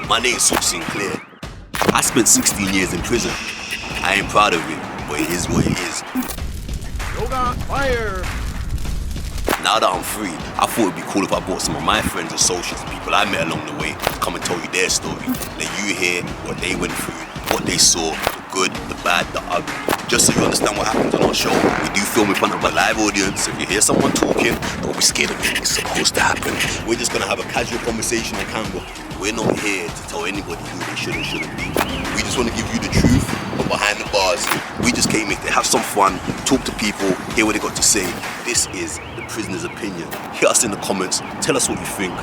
My name's Saul Sinclair. I spent 16 years in prison. I ain't proud of it, but it is what it is. Yoga, fire! Now that I'm free, I thought it'd be cool if I brought some of my friends, associates, and people I met along the way to come and tell you their story. Let you hear what they went through, what they saw, the good, the bad, the ugly. Just so you understand what happens on our show, we do film in front of a live audience. If you hear someone talking, don't be scared of it. It's supposed to happen. We're just gonna have a casual conversation on camera. We're not here to tell anybody who they should and shouldn't be. We just want to give you the truth, but behind the bars. We just came here to have some fun, talk to people, hear what they got to say. This is the prisoner's opinion. Hit us in the comments, tell us what you think.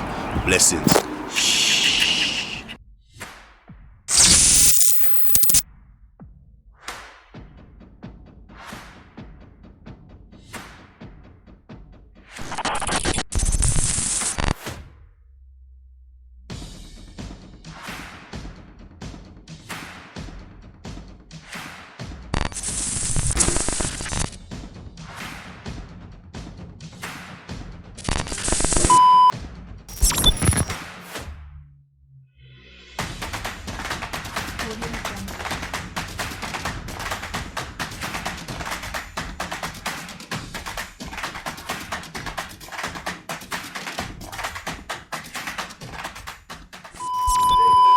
Blessings.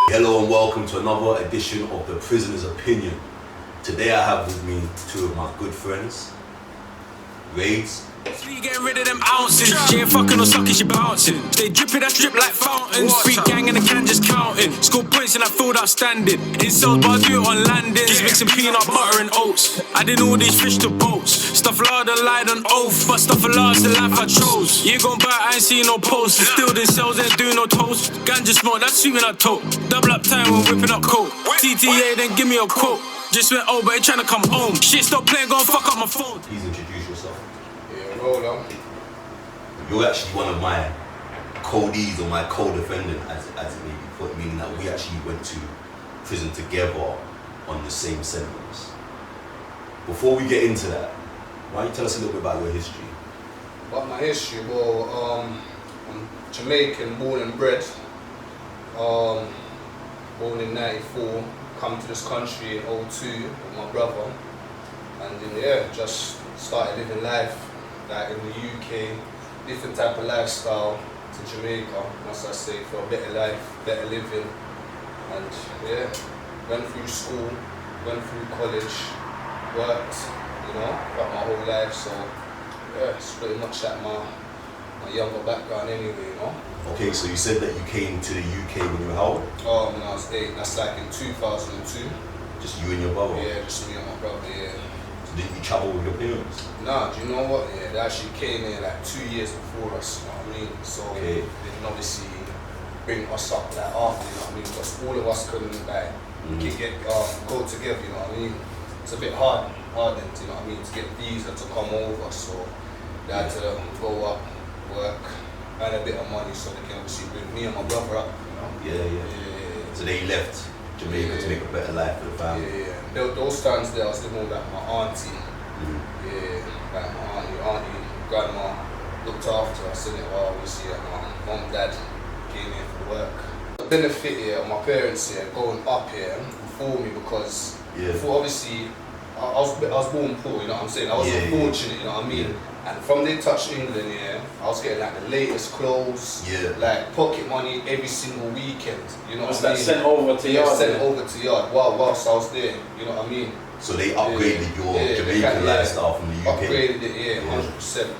Hello and welcome to another edition of The Prisoner's Opinion. Today I have with me two of my good friends, Raids. You getting rid of them ounces. She ain't fucking or sucking, she bouncing. Stay dripping, that strip like fountains. Free gang and the can just counting. Score points and I feel outstanding. Insults, but I do it on landings. Mixing peanut butter and oats. I did all these fish to boats. Stuff larder, lied on oath. But stuff a large, the life I chose. You gon' buy, I ain't seen no posts. Still in cells, ain't doing no toast. Ganja smoke, that's sweeping up tote. Double up time when whipping up coke. TTA, then give me a quote. Just went over, ain't tryna come home. Shit, stop playing, go and fuck up my phone. Please introduce yourself. Rolla. You're actually one of my co-Ds or my co-defendant, as it may be put, meaning that we actually went to prison together on the same sentence. Before we get into that, why don't you tell us a little bit about your history? About my history, well, I'm Jamaican, born and bred. Born in 94, come to this country in 02 with my brother. And then, just started living life like in the UK, different type of lifestyle to Jamaica, must I say, for a better life, better living. And went through school, went through college, worked, throughout my whole life. So it's pretty much like my younger background anyway, Okay, so you said that you came to the UK when you were how old? When I was 8, that's like in 2002. Just you and your brother? Yeah, just me and my brother, So did you travel with your parents? Nah, do you know what? Yeah, they actually came here like 2 years before us, you know what I mean? So they didn't obviously bring us up like after, you know what I mean? Because all of us couldn't like go together, you know what I mean? It's a bit hard then, you know what I mean, to get visa to come over, so they had to go up, work, earn a bit of money so they can obviously bring me and my brother up, you know? Yeah. So they left Jamaica to make a better life for the family. Those times there I was living with like my auntie. Like my auntie, grandma looked after us in it while obviously my mum, dad came in for work. The benefit here of my parents here going up here before me because before obviously I was born poor, you know what I'm saying? I was unfortunate, you know what I mean? And from they touched England, I was getting like the latest clothes, like pocket money every single weekend, you know what I mean? Sent over to yard? Sent over to yard whilst I was there, you know what I mean? So they upgraded your Jamaican lifestyle from the UK? Upgraded it, 100%,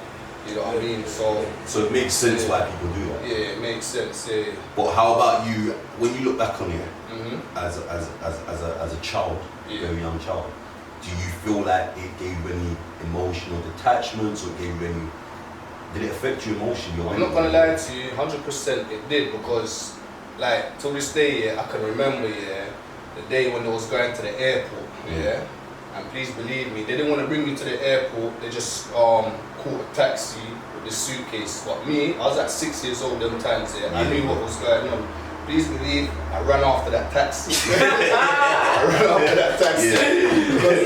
you know what I mean? So it makes sense why people do that? Yeah, it makes sense, But how about you, when you look back on it, as a child, a very young child, do you feel like it gave you any emotional detachments or did it affect you emotionally? I'm not gonna lie to you, 100% it did because like till this day, I can remember the day when they was going to the airport, and please believe me, they didn't want to bring me to the airport, they just caught a taxi with the suitcase. But me, I was at 6 years old them times, I knew what was going on. Please believe, I ran after that taxi. Because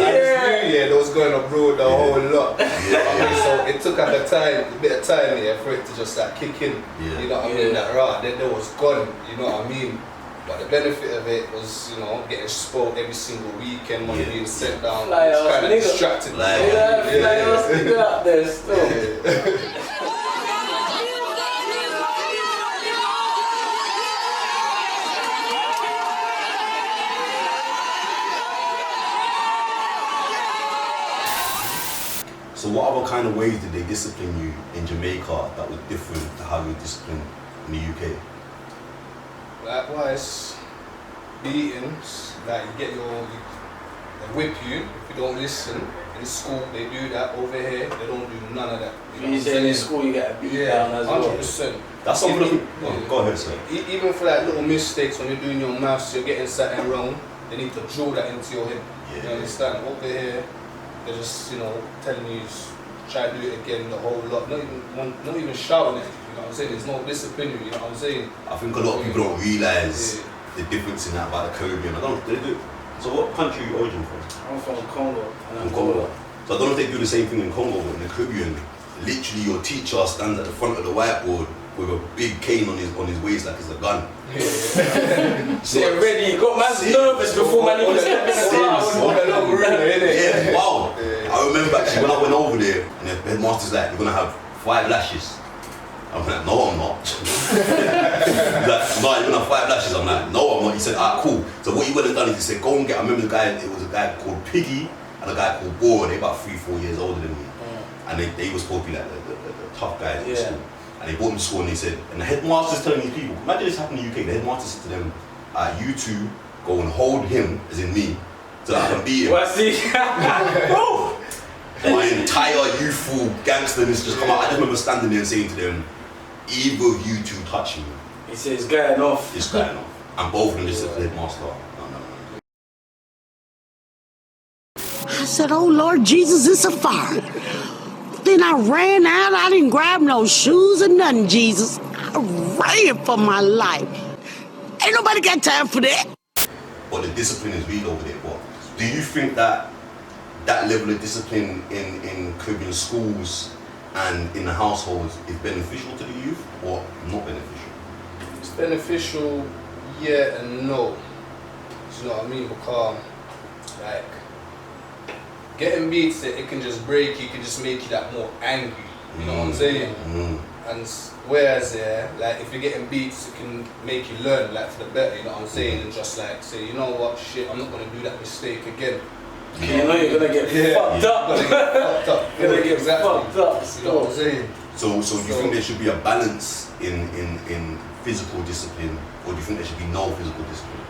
I just knew there was going abroad a whole lot. So it took a bit of time for it to just like kick in. You know what I mean? That then there was gone, you know what I mean? But the benefit of it was, you know, getting spoiled every single weekend, money being sent down. Fly It's ass kind of nigga. distracted. Fly ass nigga out there still. So what other kind of ways did they discipline you in Jamaica that was different to how you were disciplined in the UK? Likewise, beatings, like you get they whip you if you don't listen. In school they do that. Over here they don't do none of that. You say in school you get a beat down as well. 100%. That's something. Go ahead, sir. Even for like little mistakes when you're doing your maths, you're getting something wrong. They need to drill that into your head. Yeah. You understand? Over here, they're just telling you try to do it again the whole lot. Not even shouting at you. You know what I'm saying? There's no disciplinary. You know what I'm saying? I think a lot of people don't realise the difference in that about the Caribbean. I don't. They do. So what country are you origin from? I'm from Congo. From Congo. So I don't know if they do the same thing in Congo, but in the Caribbean, literally your teacher stands at the front of the whiteboard with a big cane on his waist like it's a gun. Say ready, you got man's nervous before man even steps Yeah, wow. I remember actually when I went over there and the headmaster's like, you're gonna have 5 lashes. I'm like, no I'm not. He's like, no, you're gonna have 5 lashes. I'm like, no I'm not. He said, alright, cool. So what he went and done is he said, go and get, I remember it was a guy called Piggy and a guy called Boar. They're about 3-4 years older than me. And they were supposed to be like the tough guys in school. And they brought them to school and they said, and the headmaster's telling these people, imagine this happened in the UK, the headmaster said to them, you two go and hold him, as in me, so that I can beat him. Well, see? Bro! My entire youthful gangsterness just come out. I just remember standing there and saying to them, either of you two touch me. He says, it's going off. It's going off. And both of them just said to the headmaster, no. I said, oh Lord Jesus, it's a fire. Then I ran out. I didn't grab no shoes or nothing, Jesus. I ran for my life. Ain't nobody got time for that. But the discipline is real over there. But do you think that level of discipline in Caribbean schools and in the households is beneficial to the youth or not beneficial? It's beneficial, yeah and no. Do you know what I mean? Because like getting beats, it can just break you, it can just make you that more angry. You know what I'm saying? And whereas like if you're getting beats, it can make you learn like for the better. You know what I'm saying? And just like say, you know what, shit, I'm not gonna do that mistake again. You know you're gonna get fucked up. You're gonna get fucked up. You're gonna get fucked up. You know what I'm saying? So do you think there should be a balance in physical discipline, or do you think there should be no physical discipline?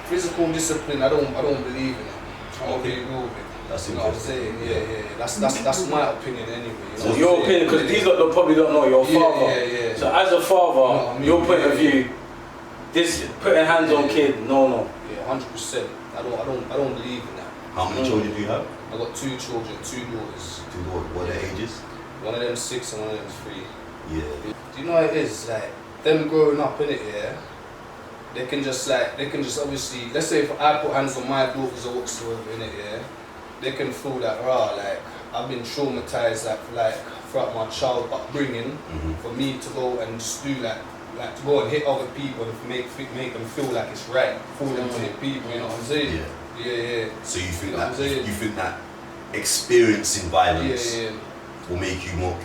Physical discipline, I don't believe in it. I don't really agree with it. That's you know what I'm saying? Yeah. That's my opinion anyway. You know So your opinion, because these lot probably don't know your father. Yeah. So as a father, your point of view, this putting hands on kid, no. Yeah, 100%. I don't believe in that. How many children do you have? I got 2 children, 2 daughters. 2 daughters. What are their ages? One of them 6 and one of them 3. Yeah. Do you know what it is? Like them growing up in it, they can just obviously, let's say if I put hands on my daughters or whatsoever in it, they can feel that like I've been traumatized like throughout my child upbringing for me to go and just do like to go and hit other people and make them feel like it's right for them to hit people. You know what I'm saying? Yeah. So you think You know what I'm saying? you think that experiencing violence Yeah. will make you more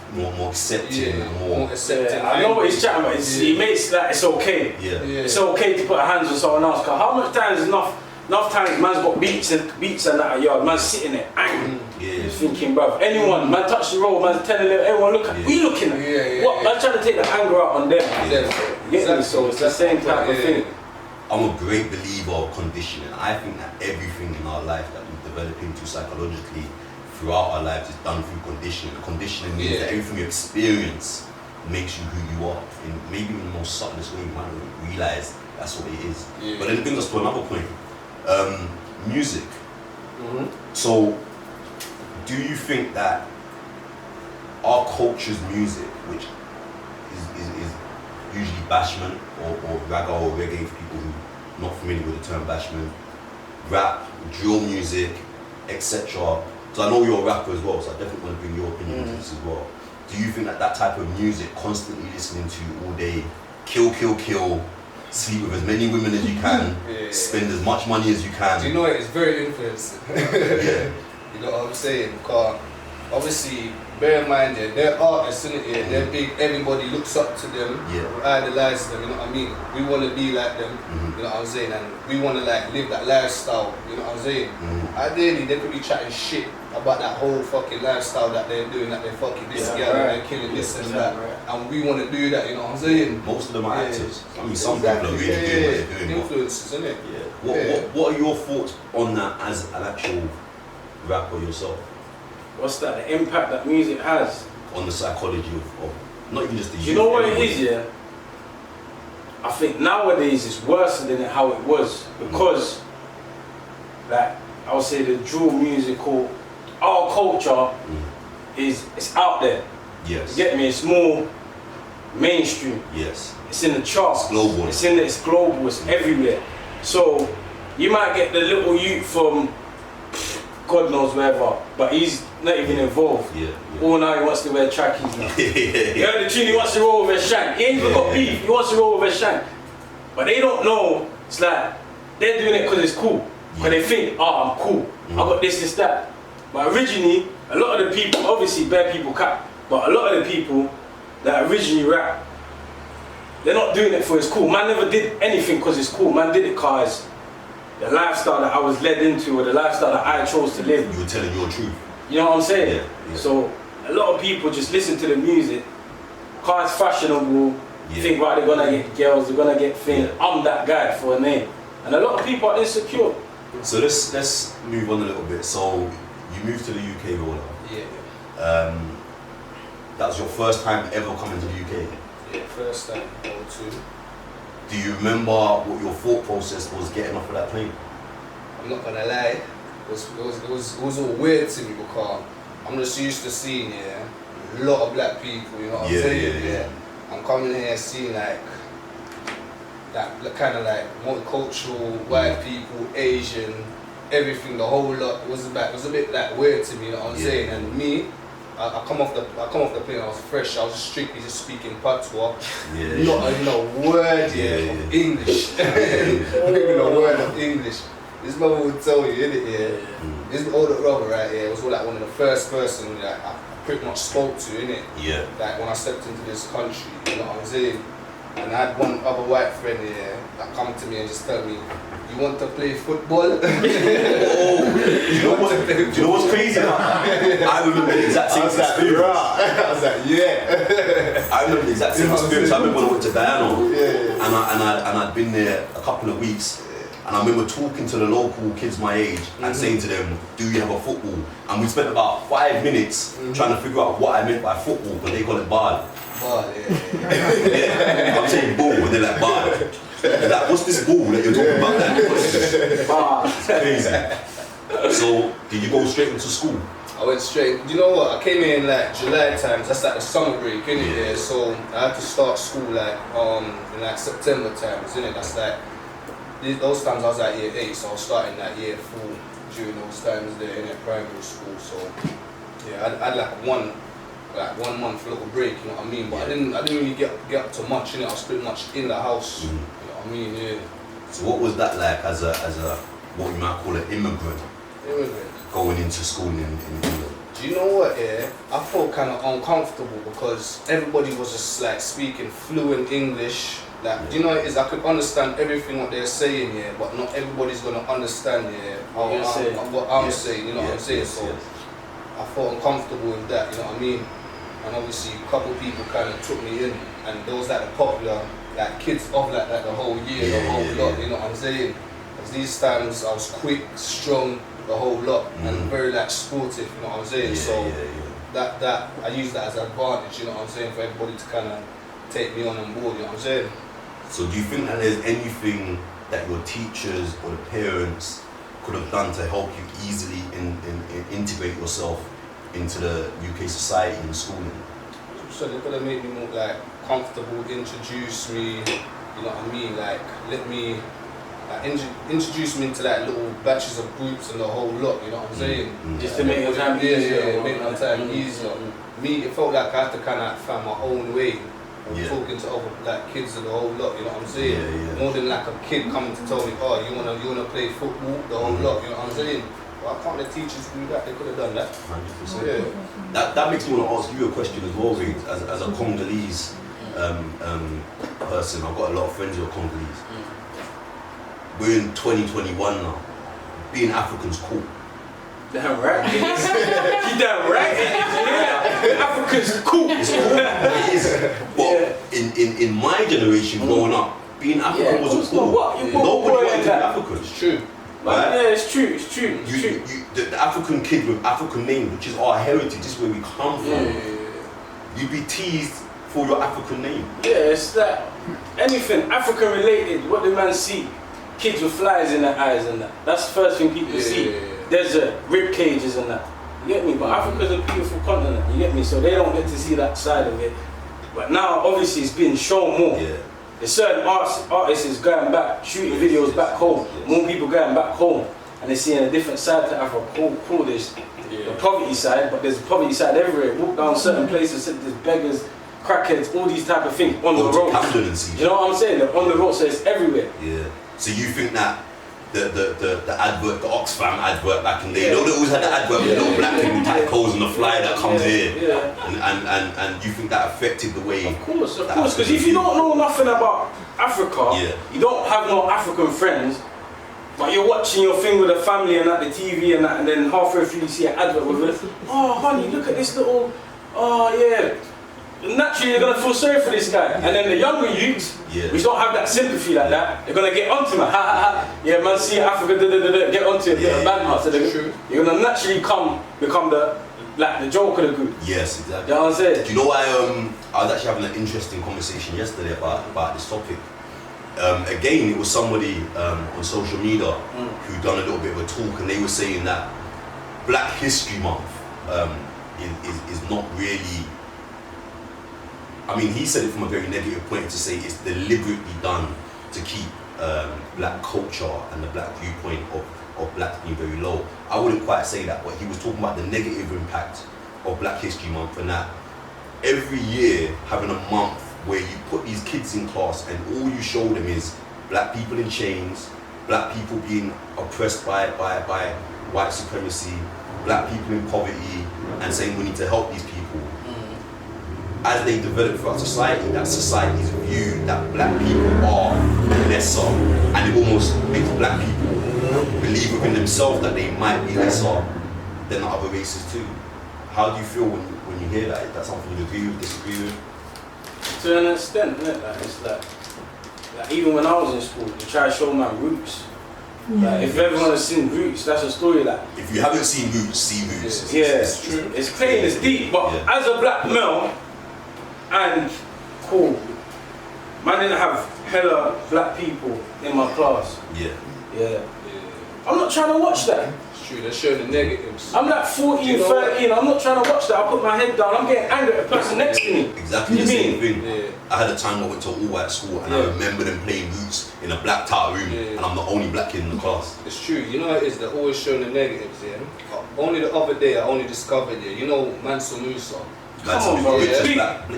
accepting and more accepting. Yeah, I know what he's chatting about. He makes like it's okay. Yeah. It's okay to put hands on someone else. Cause how much times is enough times man's got beats and that at yard, man's sitting there angry. He's thinking, bruv, anyone, man touch the road, man's telling everyone look at we looking at. What man's trying to take the anger out on them. Exactly. So it's the same type of thing. I'm a great believer of conditioning. I think that everything in our life that we develop into psychologically throughout our lives is done through conditioning. Conditioning means that everything you experience makes you who you are. And maybe in the most subtlest way you might not realize that's what it is. But then it brings us to another point. Music. So do you think that our culture's music, which is usually bashment or ragga or reggae for people who are not familiar with the term bashment, rap, drill music, etc. So I know you're a rapper as well, so I definitely want to bring your opinion into this as well. Do you think that type of music, constantly listening to all day, kill, sleep with as many women as you can, spend as much money as you can. Do you know what? It's very influencing. You know what I'm saying? Because obviously, bear in mind, they're artists, innit? They're big, everybody looks up to them, idolize them, you know what I mean? We want to be like them, you know what I'm saying? And we want to like live that lifestyle, you know what I'm saying? Ideally, they could be chatting shit about that whole fucking lifestyle that they're doing, that they're fucking this girl and they're killing this and that. And we want to do that, you know what I'm saying? Most of them are actors. I mean, some people are really doing what they're doing. Influences, innit? What are your thoughts on that as an actual rapper yourself? What's that? The impact that music has on the psychology of not even just the youth. You know what it is, yeah? I think nowadays it's worse than how it was because, like, I would say the drill musical, our culture it's out there. Yes. You get me? It's more mainstream. Yes. It's in the charts. It's global. It's global. It's everywhere. So you might get the little youth from God knows wherever, but he's not even involved. All now he wants to wear trackies now. You heard the tune, he wants to roll with a shank. He ain't even got beef, he wants to roll with a shank. But they don't know, it's like, they're doing it because it's cool. Because they think, oh, I'm cool, I got this, that. But originally, a lot of the people, obviously bare people cap, but a lot of the people that originally rap, they're not doing it for it's cool. Man never did anything because it's cool, man did it because the lifestyle that I was led into or the lifestyle that I chose to live. You were telling your truth. You know what I'm saying? So a lot of people just listen to the music, cause it's fashionable, think right, they're gonna get girls, they're gonna get things. I'm that guy for a name. And a lot of people are insecure. So let's move on a little bit. So you moved to the UK, Rolla. That was your first time ever coming to the UK? Yeah, first time, or two. Do you remember what your thought process was getting off of that plane? I'm not gonna lie, it was all weird to me because I'm just used to seeing a lot of black people, you know what I'm saying? I'm coming here seeing like that kind of like multicultural, white people, Asian, everything, the whole lot. It was a bit like weird to me, you know what I'm saying? And me, I come off the plane, I was fresh, I was strictly just speaking patois, not a word of English, not even a word of English. This mother would tell you, innit, This older brother right here was like one of the first person that I pretty much spoke to, innit? Like when I stepped into this country, you know what I'm saying? And I had one other white friend here that come to me and just tell me, you want to play football? Do you know what's crazy? I remember the exact same experience. I was like, I remember the exact same experience. I remember when I went to Guyana and I'd been there a couple of weeks. And I remember talking to the local kids my age and saying to them, do you have a football? And we spent about 5 minutes trying to figure out what I meant by football, but they call it ball. Ball, I'm saying ball, and they're like ball. They're like, what's this ball that you're talking about? It's crazy. So, did you go straight into school? I went straight. You know what? I came here in like July times. That's like the summer break, innit? Yeah. So I had to start school like in like September times, innit? That's like those times I was at year 8, so I was starting like year 4 during those times there in primary school. So yeah, I had like one month little break, you know what I mean? But I didn't really get up to much, innit? I was pretty much in the house, you know what I mean? Yeah. So what was that like as a what you might call an immigrant? Going into school in England? Do you know what, I felt kind of uncomfortable because everybody was just like speaking fluent English. Like, do you know what it is? I could understand everything what they're saying, but not everybody's gonna understand, what I'm saying, you know what I'm saying? So I felt uncomfortable with that, you know what I mean? And obviously a couple of people kind of took me in, and those like the popular like kids of like the whole year, the whole lot, you know what I'm saying? Because these times I was quick, strong, the whole lot, and very like sportive, you know what I'm saying? That I use that as an advantage, you know what I'm saying, for everybody to kind of take me on board, you know what I'm saying? So do you think that there's anything that your teachers or the parents could have done to help you easily integrate yourself into the UK society and schooling? So they're gonna make me more like comfortable, introduce me, you know what I mean? Like let me introduce me into like little batches of groups and the whole lot, you know what I'm saying? Just to make your time easier. Yeah, make my time easier. Me, it felt like I had to kind of find my own way talking to other like kids and the whole lot. You know what I'm saying? More than like a kid coming to tell me, oh, you wanna play football, the whole lot. You know what I'm saying? Why can't the teachers do that? They could have done that. 100%. Yeah. That makes me want to ask you a question as well, Ray. As a Congolese person, I've got a lot of friends who are Congolese. We're in 2021 now. Being African's cool. Damn right. You damn right. Yeah. Africa's cool. It's cool. It is. But in my generation growing up, being African wasn't cool. Nobody wanted to be African. It's true. Right? Yeah, it's true. It's true. The African kid with African name, which is our heritage, this is where we come from. You'd be teased for your African name. Yeah, it's that anything African related, what the man see, kids with flies in their eyes and that. That's the first thing people see. Desert, rib cages and that. You get me? But Africa's a beautiful continent, you get me? So they don't get to see that side of it. But now obviously it's being shown more. There's certain artists is going back, shooting videos back home. More people going back home and they're seeing a different side to Africa. Cool, there's the poverty side, but there's a poverty side everywhere. Walk down certain places, there's beggars, crackheads, all these type of things on the road. You know what I'm saying? They're on the road, so it's everywhere. Yeah. So you think that the advert, the Oxfam advert back in the day, you know, they always had the advert with little black people tight clothes and the fly that comes here. And you think that affected the way? Of course, because if you don't know nothing about Africa, you don't have no African friends, but you're watching your thing with the family and at the TV and that, and then halfway through you see an advert with it. Oh, honey, look at this little, naturally you're gonna feel sorry for this guy. And then the younger youths, which don't have that sympathy like that, they're gonna get onto man. Yeah, man, see Africa, get onto it, bad so you're gonna naturally become the joke of the group. Yes, exactly. You know what I'm saying? Do you know why I was actually having an interesting conversation yesterday about this topic. Again, it was somebody on social media who done a little bit of a talk, and they were saying that Black History Month is not really. I mean, he said it from a very negative point to say it's deliberately done to keep black culture and the black viewpoint of blacks being very low. I wouldn't quite say that, but he was talking about the negative impact of Black History Month, and that every year having a month where you put these kids in class and all you show them is black people in chains, black people being oppressed by white supremacy, black people in poverty, and saying we need to help these people. As they develop throughout society, that society's view that black people are lesser, and it almost makes black people believe within themselves that they might be lesser than the other races too. How do you feel when you hear that? Is that something you agree with, disagree with? To an extent, isn't it? Like, it's like even when I was in school, they try to show my roots. Like, if everyone has seen Roots, that's a story like. If you haven't seen Roots, see Roots. It's true. It's clean, it's deep, but as a black male, and cool, man didn't have hella black people in my class. I'm not trying to watch that. It's true, they're showing the negatives. I'm like 14, 13, I'm not trying to watch that. I put my head down, I'm getting angry at the person next to me. Exactly the same thing. I had a time I went to an all-white school and I remember them playing Roots in a black tower room and I'm the only black kid in the class. It's true, you know what it is, they're always showing the negatives, Only the other day I only discovered, you know Mansa Musa. Come on, bro.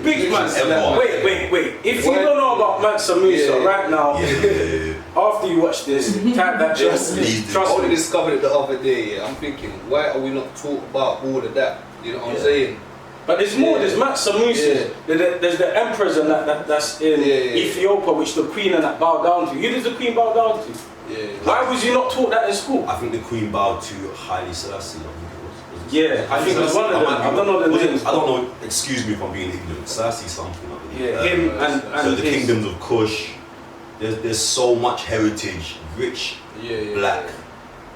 Big Mansa. Wait. If you don't know about Mansa Musa right now, after you watch this, type that trust me. I only discovered it the other day. I'm thinking, why are we not talking about all of that? You know what I'm saying? But there's more. There's Mansa Musa. There's the emperors and that's in Ethiopia, which the queen and that bow down to. Who does the queen bow down to? Why was you not taught that in school? I think the queen bowed to Haile Selassie. I think it was one of them. I don't know the names. I don't know, excuse me if I'm being ignorant. Selassie something. Him and so the kingdoms of Kush, there's so much heritage, rich black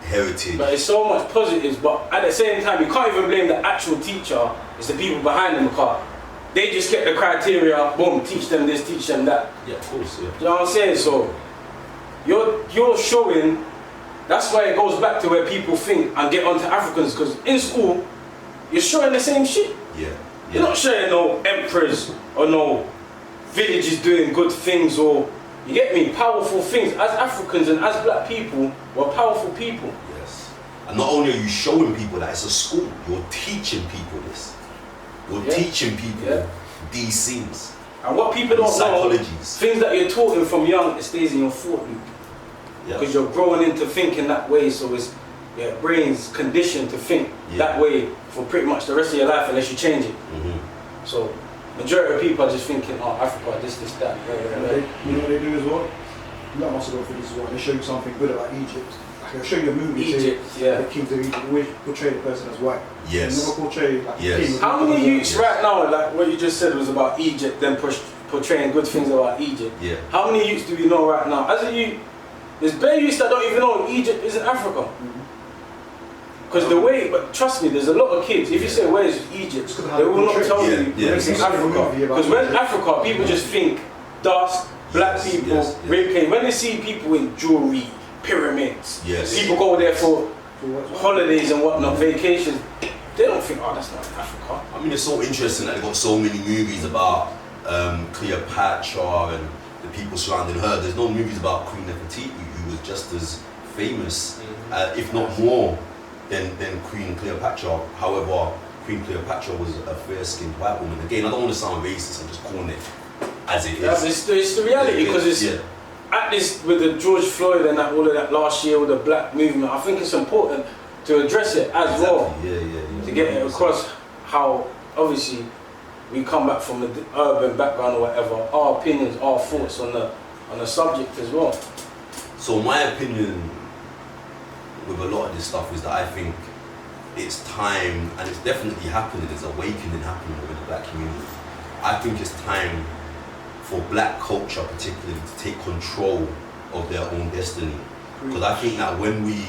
heritage. But it's so much positives, but at the same time, you can't even blame the actual teacher. It's the people behind them, because they just get the criteria, boom, teach them this, teach them that. Yeah, of course, yeah. You know what I'm saying? So, you're showing. That's why it goes back to where people think and get onto Africans, because in school, you're showing the same shit. You're not showing no emperors or no villages doing good things, or, you get me, powerful things. As Africans and as black people, we're powerful people. Yes. And not only are you showing people that it's a school, you're teaching people this. You're teaching people these things. And what people don't know, psychologies. things that you're taught from young, it stays in your thought loop. Because you're growing into thinking that way, so it's your brain's conditioned to think that way for pretty much the rest of your life unless you change it. So majority of people are just thinking, oh, Africa, this, that. You know what they do as well? You lot must have gone through this as well. They show you something good about Egypt. They'll show you a movie. Egypt, the kings of Egypt always portray the person as white. Yes. Never portray like king. How many youths right now, like what you just said was about Egypt, then portraying good things about Egypt? Yeah. How many youths do we know right now? As a youth, there's bare youths that don't even know Egypt is in Africa. Because the way, but trust me, there's a lot of kids, if you say where is Egypt, they will not tell you it's in Africa. Because when Africa, people just think dust, black people, rape. When they see people in jewelry, pyramids, people go there for holidays and whatnot, vacations, they don't think, oh, that's not Africa. I mean, it's so interesting that they've got so many movies about Cleopatra and the people surrounding her. There's no movies about Queen Nefertiti, who was just as famous, if not more, than Queen Cleopatra. However, Queen Cleopatra was a fair-skinned white woman. Again, I don't want to sound racist, I'm just calling it as it is. It's the reality, because it's at this, with the George Floyd and that, all of that last year with the black movement, I think it's important to address it as well. To get it across how, obviously, we come back from the urban background or whatever, our opinions, our thoughts on the subject as well. So my opinion with a lot of this stuff is that I think it's time, and it's definitely happening, there's awakening happening within the black community. I think it's time for black culture particularly to take control of their own destiny. Because I think that when we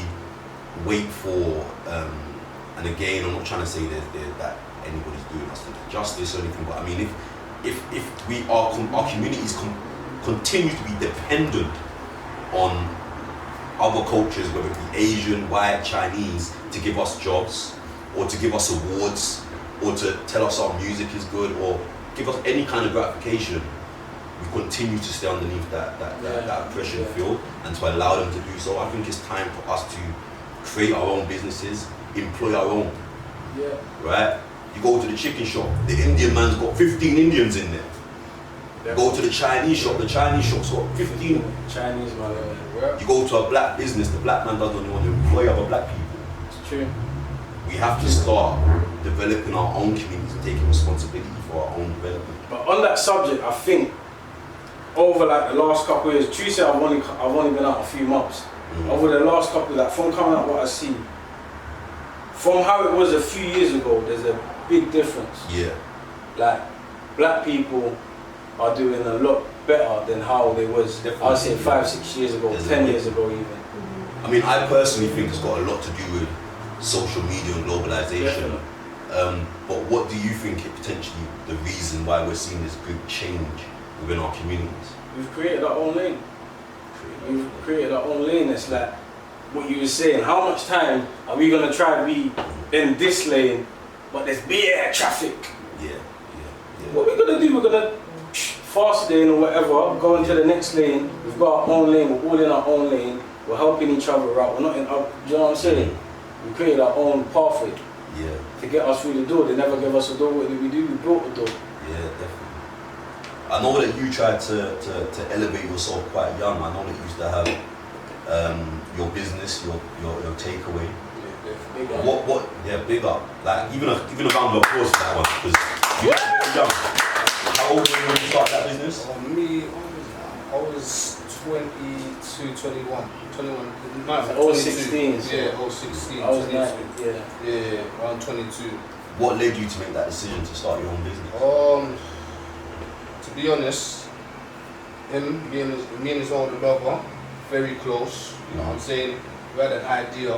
wait for, and again, I'm not trying to say that anybody's doing us justice or anything, but I mean, if we are, our communities continue to be dependent on other cultures, whether it be Asian, white, Chinese, to give us jobs, or to give us awards, or to tell us our music is good, or give us any kind of gratification, we continue to stay underneath that oppression field, and to allow them to do so. I think it's time for us to create our own businesses, employ our own. Right? You go to the chicken shop, the Indian man's got 15 Indians in there. You go to the Chinese shop, the Chinese shop's got 15 Chinese man. You go to a black business, the black man doesn't want to employ other black people. It's true. We have to start developing our own communities and taking responsibility for our own development. But on that subject, I think over like the last couple of years, Tuesday I've only been out a few months. Over the last couple of, like, from coming out what I see, from how it was a few years ago, there's a big difference. Like, black people are doing a lot better than how they was, I'd say 5-6 years ago, 10 years ago even. I mean, I personally think it's got a lot to do with social media and globalization. But what do you think is potentially the reason why we're seeing this big change within our communities? We've created our own lane. We've created our own lane. It's like what you were saying. How much time are we gonna try to be in this lane, but there's bare traffic? What we're gonna do? We're gonna fast lane or whatever, go into the next lane. We've got our own lane. We're all in our own lane. We're helping each other out. We're not in. Do you know what I'm saying? We created our own pathway. To get us through the door. They never gave us a door. What did we do? We built the door. Definitely. I know that you tried to elevate yourself quite young. I know that you used to have your business, your takeaway. Big up. What? Yeah, big up. Like even a round of applause for that one, because you were very young. How old were you when you started that business? I was 22, 21. 16. Yeah, 16. I was 22. 19, Yeah, around 22. What led you to make that decision to start your own business? To be honest, me and his older brother, very close. You know what I'm saying? We had an idea.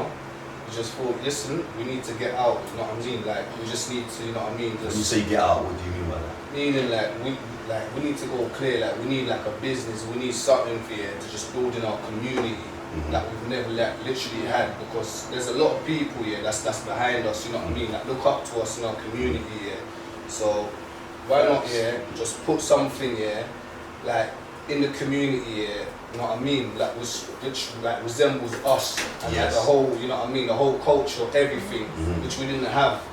We just thought, listen, we need to get out. You know what I mean? Like, we just need to. You know what I mean? When you say get out, what do you mean by that? Meaning we need to go clear. Like, we need like a business. We need something here to just build in our community. That we've never literally had, because there's a lot of people here that's behind us, you know what I mean, that look up to us in our community here. So why not just put something here, like in the community here, you know what I mean, which resembles us and like the whole, you know what I mean, the whole culture, everything, which we didn't have,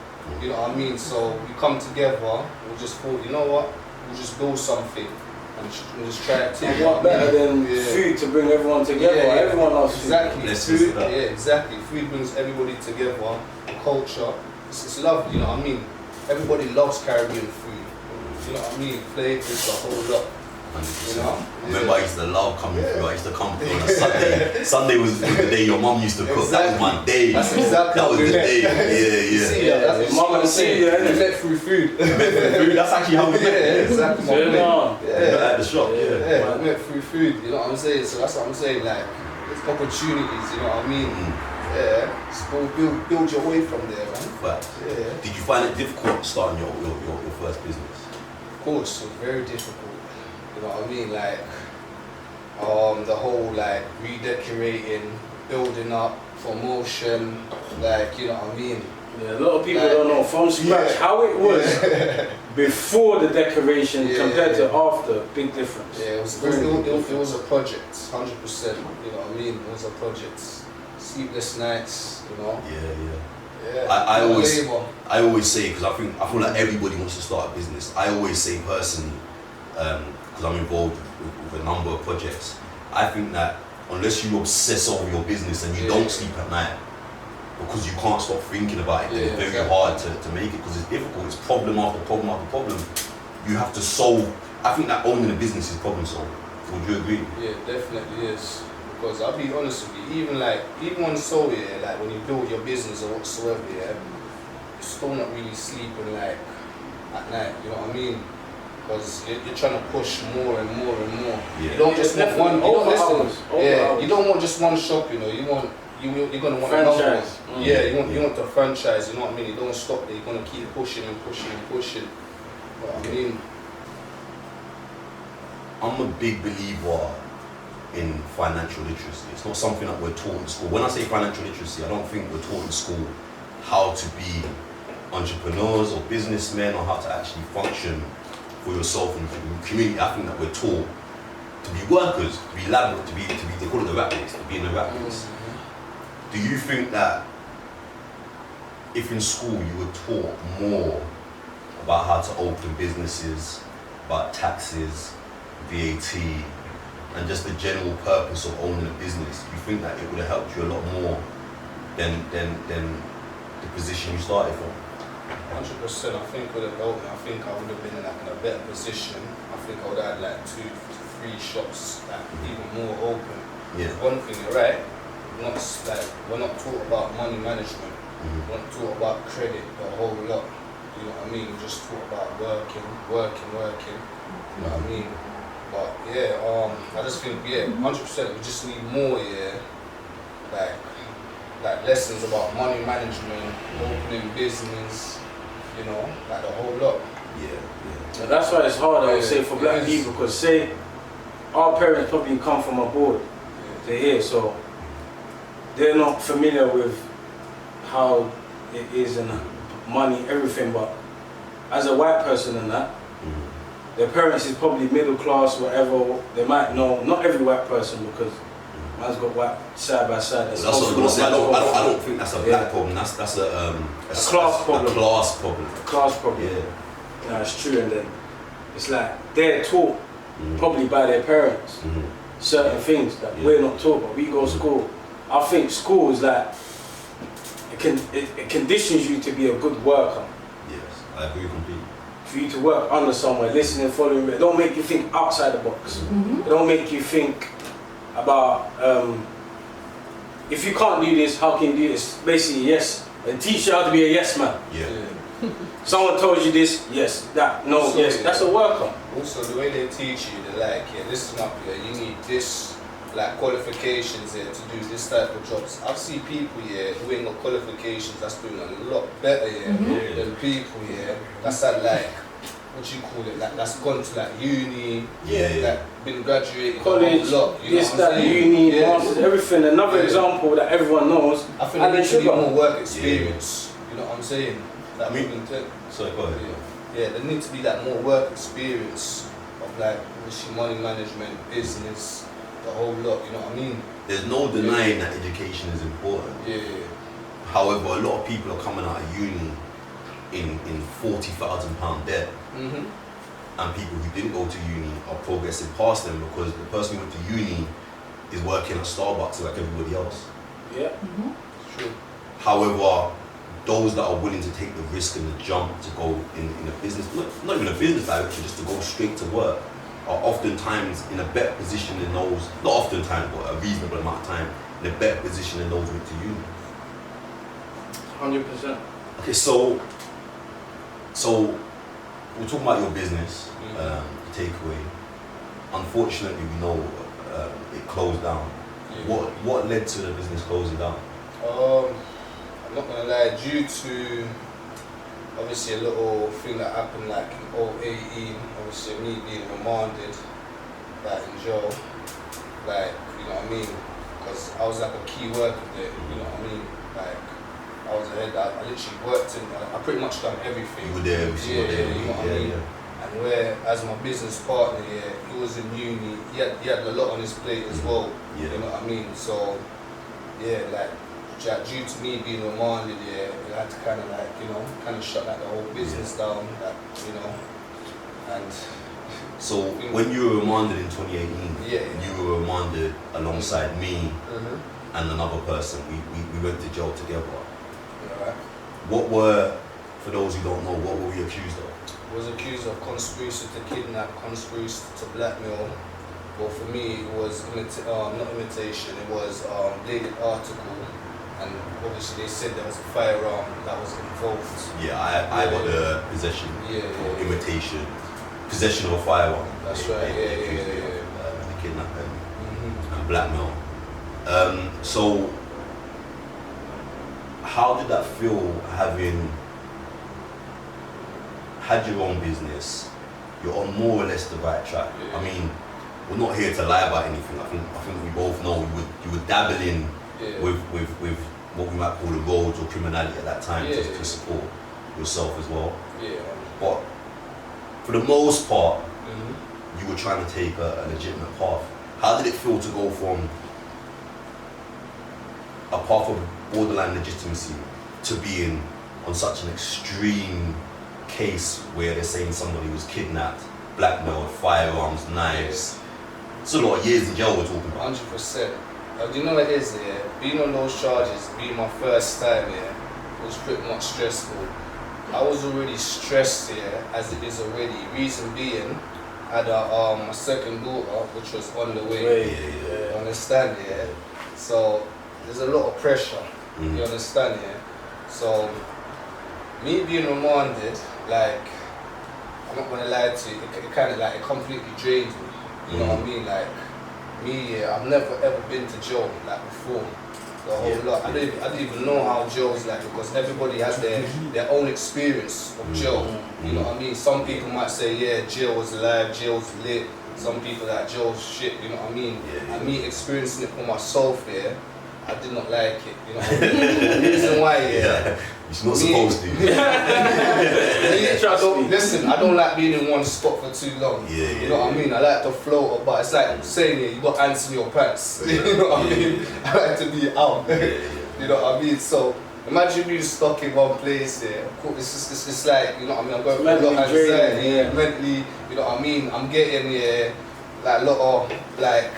you know what I mean. So we come together, we just thought, you know what, we'll just build something and just try it. And what better than food to bring everyone together? Everyone loves food. Exactly. Food, exactly. Food brings everybody together. Culture, it's lovely, you know what I mean? Everybody loves Caribbean food. You know what I mean? Flavors, the whole lot. You know? I remember I used to love coming through. I used to come through on a Sunday. Sunday was the day your mum used to cook. Exactly. That was my day. That's exactly that was the day. You see, that's what mum and see. We met through food. That's actually how we met. Yeah, exactly. At the shop. We met through food. You know what I'm saying? So that's what I'm saying. Like, it's opportunities. You know what I mean? Yeah, so build your way from there, man. But did you find it difficult starting your first business? Of course, it was very difficult. You know what I mean? Like, the whole like redecorating, building up, promotion, like, you know what I mean? Yeah, a lot of people don't know from scratch how it was before the decoration compared to after. Big difference. Yeah, it was a project, 100%. You know what I mean? It was a project. Sleepless nights, you know. Yeah. I always say, because I feel like everybody wants to start a business. I always say personally, because I'm involved with a number of projects, I think that unless you obsess over your business and you don't sleep at night because you can't stop thinking about it, then it's very hard to make it, because it's difficult. It's problem after problem after problem. You have to solve. I think that owning a business is problem solving. Would you agree? Yeah, definitely is. Because I'll be honest with you, even on soul, like when you build your business or whatsoever, you're still not really sleeping like at night, you know what I mean? Because you're trying to push more and more and more. Yeah. You don't just want one. You don't want just one shop, you know. You're gonna want another one. Yeah, you want the franchise, you know what I mean? You don't stop there. You're gonna keep pushing and pushing and pushing. But I mean, I'm a big believer in financial literacy. It's not something that we're taught in school. When I say financial literacy, I don't think we're taught in school how to be entrepreneurs or businessmen or how to actually function for yourself and the community. I think that we're taught to be workers, to be laborers, to be they call it the rat race, to be in the rat race. Do you think that if in school you were taught more about how to open businesses, about taxes, VAT, and just the general purpose of owning a business, do you think that it would have helped you a lot more than the position you started from? 100%. I think it would have helped me. I think I would have been in a better position. I think I would have had like 2 to 3 shops, like even more open. Yeah. One thing, you're right. We're not taught about money management. We're not taught about credit, the whole lot. You know what I mean? We're just taught about working. You know what I mean? But I just think 100%. We just need more, like lessons about money management, opening business, you know, like the whole lot. Yeah. And that's why it's hard, I would say, for black people, because say our parents probably come from abroad to here, so they're not familiar with how it is and money, everything. But as a white person and that, their parents is probably middle class, whatever. They might know, not every white person, because man's got white side by side. That's what I was gonna say. I don't think that's a black problem. That's a class problem. A class problem. A class problem. Yeah. No, it's true. And then it's like they're taught probably by their parents certain things that we're not taught. But we go to school. I think school is like it conditions you to be a good worker. Yes, I agree completely. For you to work under someone, listening, following, it don't make you think outside the box. It don't make you think about if you can't do this, how can you do this? Basically, yes. And teach you how to be a yes man. Yeah. Someone told you this, yes, that, no, also, yes. That's a worker. Also, the way they teach you, they're like, listen up here, you need this, like qualifications here to do this type of jobs. I've seen people here who ain't got qualifications that's doing a lot better than people here that's at like, what you call it, like that's gone to like uni, like been graduated, college, lot, you this, that, uni, masters, everything. Another example that everyone knows. I think there needs to be more work experience. You know what I'm saying? Like sorry, go ahead. Yeah, there needs to be like more work experience of like money management, business, the whole lot. You know what I mean? There's no denying that education is important. Yeah. However, a lot of people are coming out of uni in £40,000 debt. and people who didn't go to uni are progressing past them because the person who went to uni is working at Starbucks like everybody else. Yeah. True. However, those that are willing to take the risk and the jump to go in a business, not even a business direction, just to go straight to work, are oftentimes in a better position than those, not oftentimes, but a reasonable amount of time, in a better position than those who went to uni. 100%. Okay, so we're talking about your business, the takeaway. Unfortunately, we know it closed down. Yeah. What led to the business closing down? I'm not gonna lie, due to obviously a little thing that happened like in 2018, obviously me being remanded, like in jail, like, you know what I mean? Because I was like a key worker there, you know what I mean? Like, I was ahead, I literally worked in, I pretty much done everything. You were there every single day. You know what I mean? And where, as my business partner, he was in uni, he had a lot on his plate as well, you know what I mean? So, yeah, like, due to me being remanded, it had to kind of like, you know, kind of shut like the whole business down, like, you know, and... So, when you were remanded in 2018, you were remanded alongside me and another person. We went to jail together. Right. What were, for those who don't know, what were we accused of? Was accused of conspiracy to kidnap, conspiracy to blackmail. Well, for me, it was not imitation, it was bladed article, and obviously they said there was a firearm that was involved. Yeah, I got the possession or imitation, possession of a firearm. That's right, The kidnapping and blackmail. So, how did that feel having had your own business? You're on more or less the right track. I mean, we're not here to lie about anything. I think we both know you were dabbling with what we might call the roads or criminality at that time to support yourself as well. But for the most part, you were trying to take a legitimate path. How did it feel to go from a path of borderline legitimacy to being on such an extreme case where they're saying somebody was kidnapped, blackmailed, firearms, knives? It's a lot of years in jail we're talking about. 100%. You know what it is, being on those charges, being my first time, it was pretty much stressful. I was already stressed as it is already. Reason being, I had a second daughter, which was on the way. You understand, So there's a lot of pressure. You understand, So me being remanded, like, I'm not gonna lie to you, it kind of like, it completely drained me. You know what I mean? Like, me, I've never ever been to jail like before. The whole lot. I don't even know how jail's like, because everybody has their own experience of jail. You know what I mean? Some people might say, jail was alive, jail's lit. Some people like jail's shit. You know what I mean? And me experiencing it for myself, I did not like it. You know what I mean? The reason why, you're not supposed to. Listen, I don't like being in one spot for too long. You know what I mean? I like to float about. It's like saying you got ants in your pants. You know what I mean? I like to be out. You know what I mean? So imagine being stuck in one place. It's like, you know what I mean? I'm going through a lot of anxiety, mentally. You know what I mean? I'm getting like a lot of like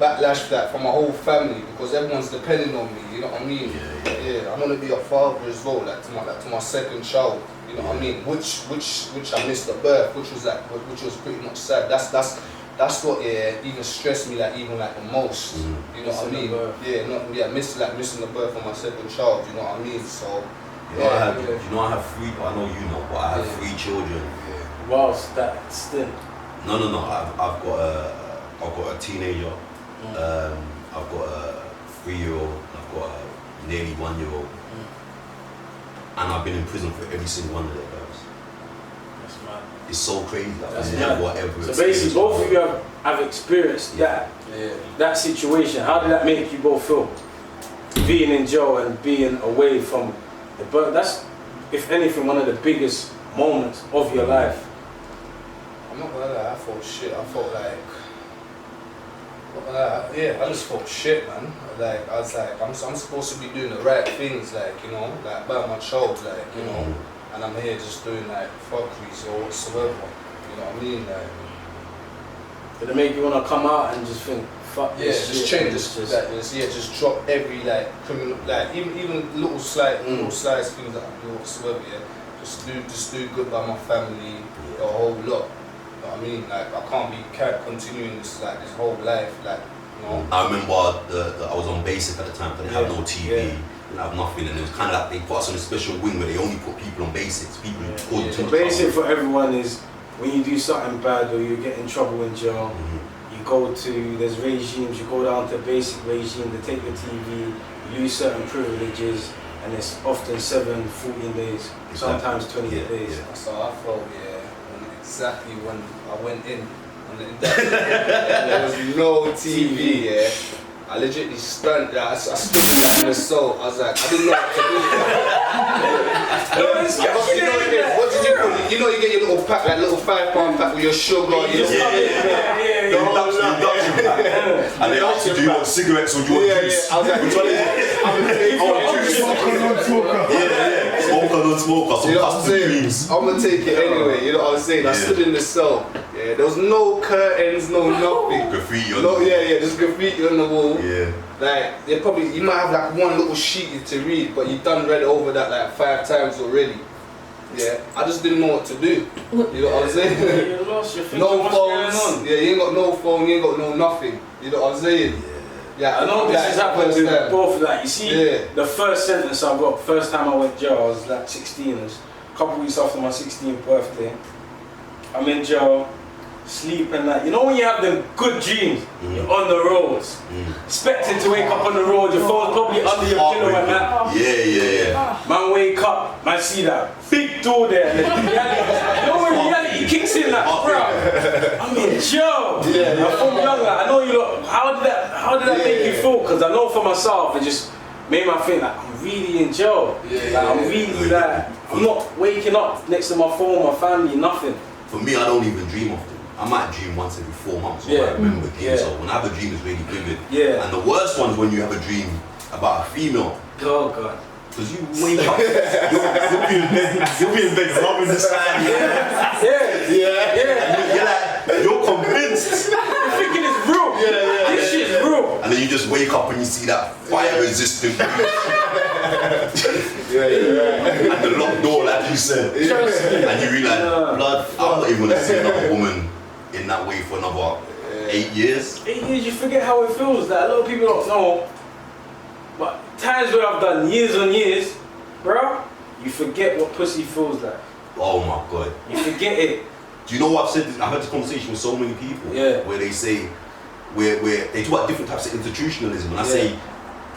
backlash from my whole family, because everyone's depending on me, you know what I mean? I'm gonna be a father as well, like to my second child, you know what I mean? Which I missed the birth, which was pretty much sad. That's what even stressed me the most. You know what I mean? Missing the birth of my second child, you know what I mean? So I have three, I know you know, but I have 3 children. Whilst that still? No, I've got a teenager. I've got a 3-year-old, I've got a nearly 1-year-old, and I've been in prison for every single one of their girls. That's mad. It's so crazy. That's never so basically, both of you have experienced that situation. How did that make you both feel? Being in jail and being away from the birth. That's, if anything, one of the biggest moments of your life. I'm not gonna lie, I felt shit. I felt like, I just felt shit, man. Like, I was like, I'm supposed to be doing the right things, like, you know, like by my child, like, you know, and I'm here just doing like fuckeries or whatsoever. know what I mean? Like, did it make you wanna come out and just think, fuck yeah, this just shit, change and this. Just drop every like criminal, like even little slight things that I do whatsoever. Yeah, just do good by my family, the whole lot. You know what I mean? Like I can't continue this whole life, like, you know. I remember I was on basic at the time, but they had no TV. Didn't have nothing, and it was kind of like they put us on a special wing where they only put people on basics. People who called So basic for everyone is when you do something bad or you get in trouble in jail, you go to, there's regimes, you go down to basic regime, they take your TV, you lose certain privileges, and it's often 7, 14 days, sometimes 28 days. That's how I felt, exactly when I went in. There was no TV, yeah. I legitimately stunned. I stood in the cell. I was like, I didn't know what to do. What did you put? You know, you get your little pack, like little £5 pack with your sugar. And they asked you, do you want cigarettes or do you want juice? I was like, which one is it? I'm gonna take Smoker, non-smoker, some custom creams. I'm gonna take it anyway, you know what I'm saying? I stood in the cell. Yeah, there was no curtains, no nothing. Graffiti on the wall. Just graffiti on the wall. Yeah. Like, you might have like one little sheet to read, but you've read over that like 5 times already. Yeah, I just didn't know what to do. You know what I'm saying? You're lost, you're thinking, no what's phones. going on? Yeah, you ain't got no phone, you ain't got no nothing. You know what I'm saying? Yeah, I know this has happened with both of that. You see, the first sentence I got, first time I went to jail, I was like 16, it was a couple weeks after my 16th birthday. I'm in jail, sleep and that. You know when you have them good dreams, you're on the roads, expecting to wake up on the road, your phone's probably under your pillow and that. Yeah. Man wake up, man see that big door there, and then reality, you know when reality kicks in like, bro, I'm in jail. I'm from young, like, I know you look, how did that make you feel? Because I know for myself, it just made me think like, I'm really in jail. I'm really like, I'm not waking up next to my phone, my family, nothing. For me, I don't even dream often. I might dream once every 4 months. I remember dreams. So when I have a dream, it's really vivid. And the worst one's when you have a dream about a female. Oh God. Because you wake up, you'll be in bed rubbing the sand. You're like, you're convinced. You're thinking it's real. This shit's real. And then you just wake up and you see that fire-resistant and the locked door, like you said. And you realize, blood, I'm not even gonna see another woman in that way for another 8 years. 8 years, you forget how it feels. That a lot of people don't know. But times where I've done years on years, bro, you forget what pussy feels like. Oh my God. You forget it. Do you know what I've said? I've had this conversation with so many people where they say, where they talk about different types of institutionalism, and I say,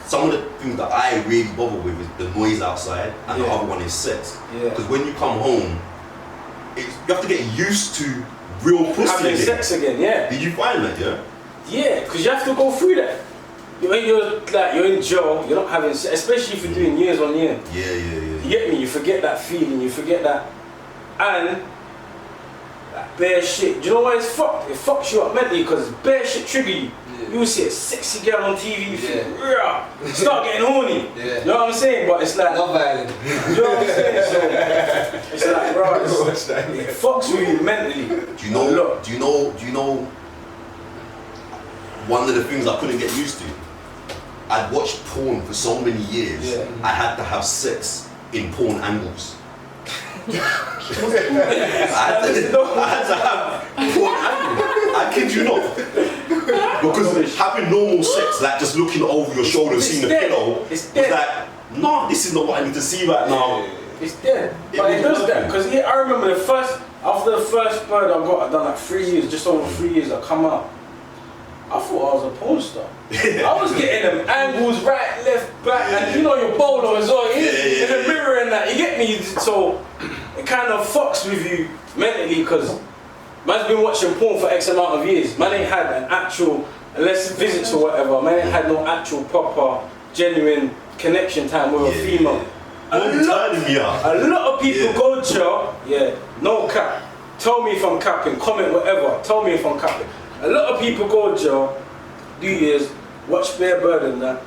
some of the things that I really bother with is the noise outside, and the other one is sex. Because when you come home, you have to get used to real pussy having sex again, Did you find that, Yeah, because you have to go through that. You're in jail, you're not having sex, especially if you're doing years on year. You get me? You forget that feeling, you forget that. And that bare shit, do you know why it's fucked? It fucks you up mentally because bare shit trigger you. You will see a sexy girl on TV, you think, start getting horny. You know what I'm saying? But it's like, not violent. You know what I'm saying? So it's like, bro, it fucks with you mentally. Do you know one of the things I couldn't get used to? I'd watched porn for so many years, I had to have sex in porn angles. I had to have porn angles. I kid you not. Because having normal sex, like just looking over your shoulder and seeing the pillow, was like, no, this is not what I need to see right now. It's dead. But it does that, because I remember after the first bird I got, I'd done like 3 years, just over 3 years, I come out. I thought I was a porn star. I was getting them angles, right, left, back, and you know your bolo as well, in the mirror and that, you get me? So it kind of fucks with you mentally, because man's been watching porn for X amount of years. Man ain't had an actual, unless visits or whatever, man ain't had no actual proper, genuine connection time with a female. A lot of people go to jail, no cap. Tell me if I'm capping, comment whatever, tell me if I'm capping. A lot of people go to jail, do years, watch bare bird and that,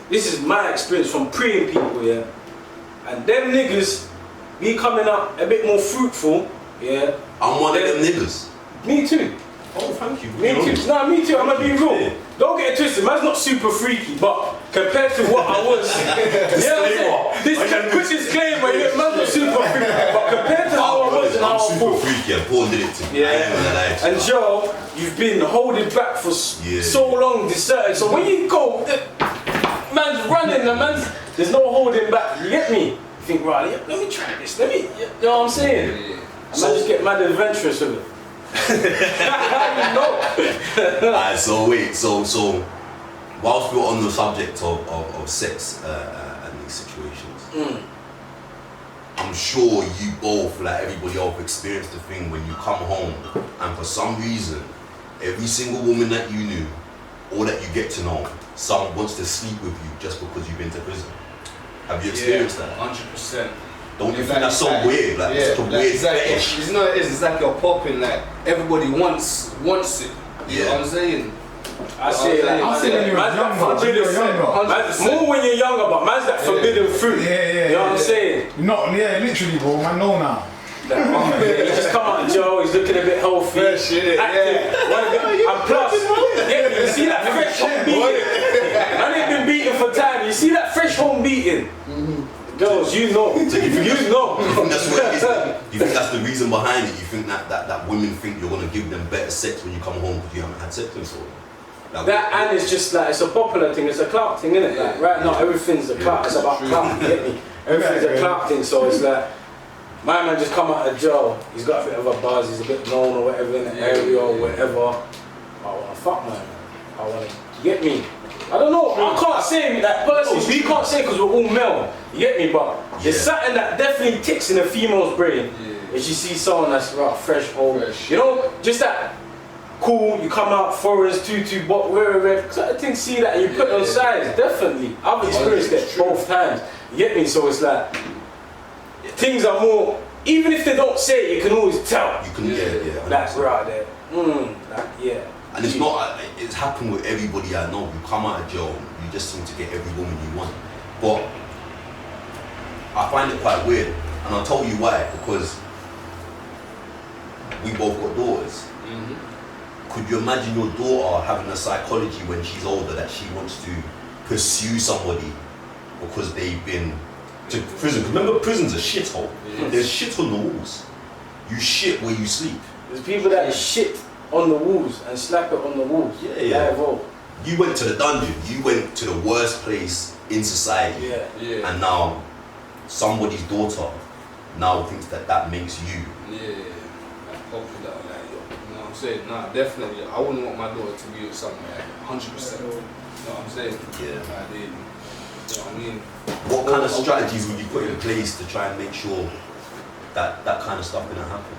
This is my experience from preying people, And them niggas be coming up a bit more fruitful Yeah. I'm one of them niggas. Me too. Oh, thank you. Me too. Nah, me too. I'm gonna be real. Don't get it twisted. Man's not super freaky, but compared to what I was, quick disclaimer. Man's not super freaky, but compared to how I was and how I super thought. freaky. And Paul did it to me. Yeah. And Joe, you've been holding back for so long, deserted. So when you go, man's running, there's no holding back. You get me? You think, right? Let me try this. You know what I'm saying? Yeah. And man just get mad adventurous with it. Alright, so wait, so whilst we're on the subject of sex and these situations, I'm sure you both, like everybody else, experienced the thing when you come home and for some reason, every single woman that you knew or that you get to know, someone wants to sleep with you just because you've been to prison. Have you experienced that? 100%. Don't you think that's so weird? Like, it's such a weird fetish. You know what it is? It's like you're popping, like everybody wants it. You know what I'm saying? I say like, when you were younger. More when you're younger, but man's that forbidden fruit. Yeah. You know what I'm saying? Literally, bro. Man, know now. He just come out of jail, he's looking a bit healthy, active, and plus, you see that fresh home beating. Man ain't been beaten for time. You see that fresh home beating. Girls, you know. So you think that's what it is? You think that's the reason? reason behind it? You think that women think you're gonna give them better sex when you come home because you haven't had sex in so long? And it's just like, it's a popular thing, it's a clout thing, isn't it? Like, right now, everything's a clout, it's about clout, you get me? Everything's a clout thing, so it's like, my man just come out of jail, he's got a bit of a buzz, he's a bit known or whatever in the area or whatever. I wanna fuck man. I wanna, you get me? I don't know, I can't say that personally, we can't say because we're all male, you get me? But there's something that definitely ticks in a female's brain if she sees someone that's fresh home. You know, just that cool, you come out, foreigners, tutu, wherever, I think see that and you put it on size, definitely. I've experienced it both times, you get me? So it's like, things are more, even if they don't say it, you can always tell. You can, That's right there. And it's not, it's happened with everybody I know. You come out of jail, you just seem to get every woman you want. But I find it quite weird, and I'll tell you why, because we both got daughters. Could you imagine your daughter having a psychology when she's older that she wants to pursue somebody because they've been to prison? Remember, prison's a shithole. There's shit on the walls. You shit where you sleep. There's people that shit on the walls and slap it on the walls. You went to the dungeon. You went to the worst place in society. And now somebody's daughter now thinks that makes you. Popular, like, you know what I'm saying? Nah, definitely. I wouldn't want my daughter to be with someone like 100%. You know what I'm saying? You know what I mean? What kind of strategies would you put in place to try and make sure that that kind of stuff didn't happen?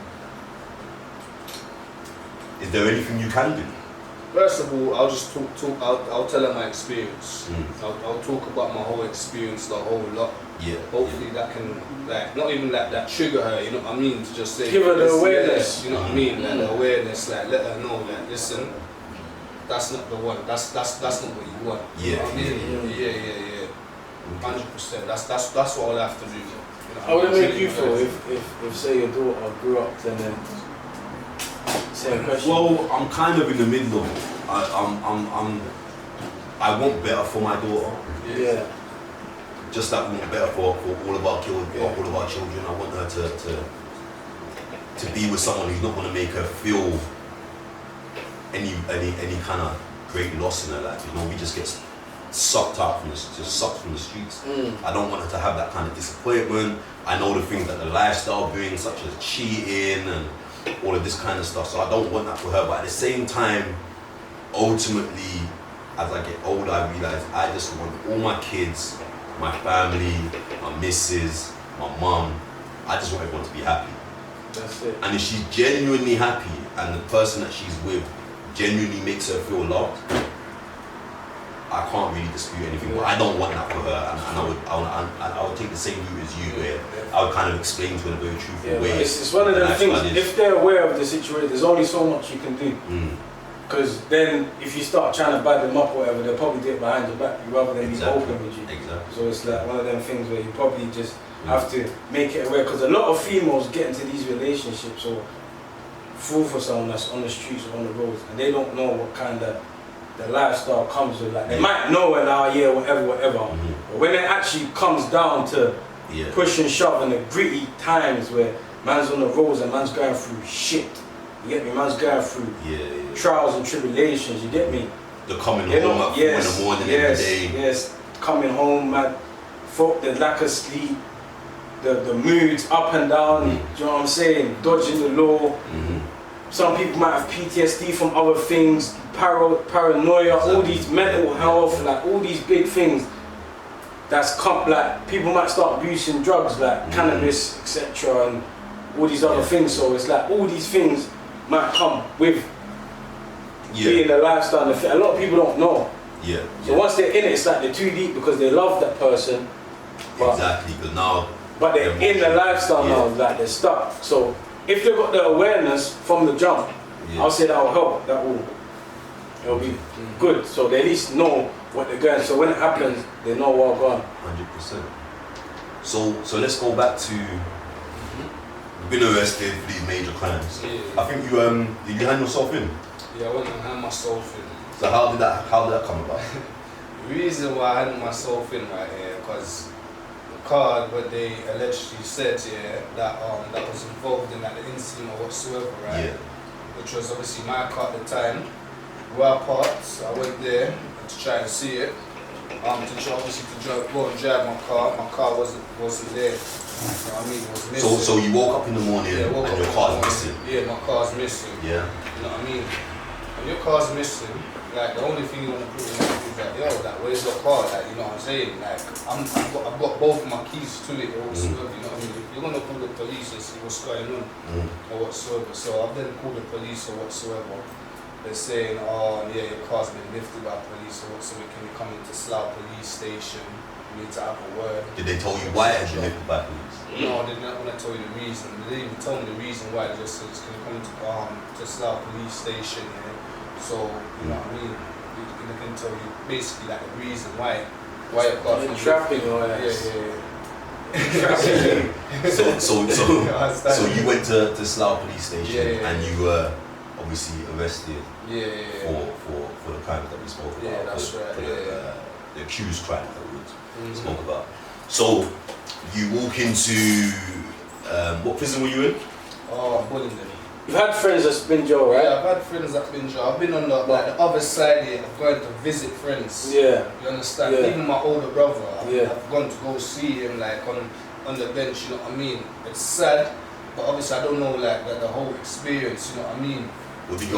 Is there anything you can do? First of all, I'll just I'll tell her my experience. I'll talk about my whole experience, the whole lot. Hopefully that can, like, not even like that trigger her, you know what I mean? To just say, give her the awareness. You know what I mean? Like the awareness, like let her know that, listen, that's not the one. That's not what you want. You know what I mean? 100%. That's what I'll have to do. You know, how would it make you feel if say your daughter grew up and then same question? Well, I'm kind of in the middle of it. I want better for my daughter. Just like we want better for all of our children. All of our children. I want her to be with someone who's not going to make her feel any kind of great loss in her life. You know, we just get sucked from the streets. I don't want her to have that kind of disappointment. I know the things that the lifestyle brings, such as cheating and all of this kind of stuff. So I don't want that for her. But at the same time, ultimately, as I get older, I realize I just want all my kids, my family, my missus, my mum, I just want everyone to be happy. That's it. And if she's genuinely happy and the person that she's with genuinely makes her feel loved, I can't really dispute anything. But I don't want that for her, and I would take the same route as you, where I would kind of explain to her in a very truthful way. It's one of those things, if they're aware of the situation, there's only so much you can do. Because then, if you start trying to bad them up or whatever, they'll probably do it behind your back rather than be open with you. So it's like one of them things where you probably just have to make it aware, because a lot of females get into these relationships or fall for someone that's on the streets or on the roads, and they don't know what kind of the lifestyle comes with. Like they might know it now, yeah, whatever. But when it actually comes down to push and shove and the gritty times where man's on the roads and man's going through shit, you get me? Man's going through trials and tribulations, you get me? They're coming home at 4 in the morning every day. Yes, coming home, man. Fuck the lack of sleep, the moods up and down, do you know what I'm saying? Dodging the law. Some people might have PTSD from other things, paranoia, all these mental health, like all these big things that's like people might start abusing drugs like cannabis, etc. and all these other things. So it's like all these things might come with being a lifestyle. A lot of people don't know. So once they're in it, it's like they're too deep because they love that person. But they're in the lifestyle now, like they're stuck. So if they've got the awareness from the jump, I'll say that will help. It'll be good. So they at least know what they're going. So when it happens, they know what going. 100%. So let's go back to you've been arrested for these major crimes. I think you did you hand yourself in? Yeah, I went and hand myself in. So how did that come about? The reason why I handed myself in right here, because the card what they allegedly said that was involved in that the incident or whatsoever, right? Which was obviously my car at the time. Well parts, I went there to try and see it. Go and drive my car. My car wasn't there. You know what I mean? It was missing. So you woke up in the morning and your car's missing. Yeah, my car's missing. Yeah. You know what I mean? When your car's missing, like the only thing you want to put in is like, yo, like where's your car? Like, you know what I'm saying? Like I've got both my keys to it or whatsoever, you know what I mean? If you're gonna call the police and see what's going on or whatsoever. So I've then called the police or whatsoever. They're saying, oh yeah, your car's been lifted by police or whatsoever, can you come into Slough police station? You need to have a word. Did they tell you why it had been lifted by police? No, they didn't want to tell you the reason. They didn't even tell me the reason why. They just said, can you come to Slough police station here? So, you know what I mean? They can tell you basically like the reason why your car's been trapping or So you went to Slough police station and you were obviously arrested for the crimes that we spoke about. Yeah, that's right. The accused crime that we spoke about. So you walk into what prison were you in? Oh, Bullingdon. You've had friends that's been jail, right? Yeah, I've had friends that's been jail. I've been on the other side here. I've gone to visit friends. Yeah. You understand? Yeah. Even my older brother, I've gone to go see him like on the bench. You know what I mean? It's sad, but obviously I don't know like the whole experience. You know what I mean? What did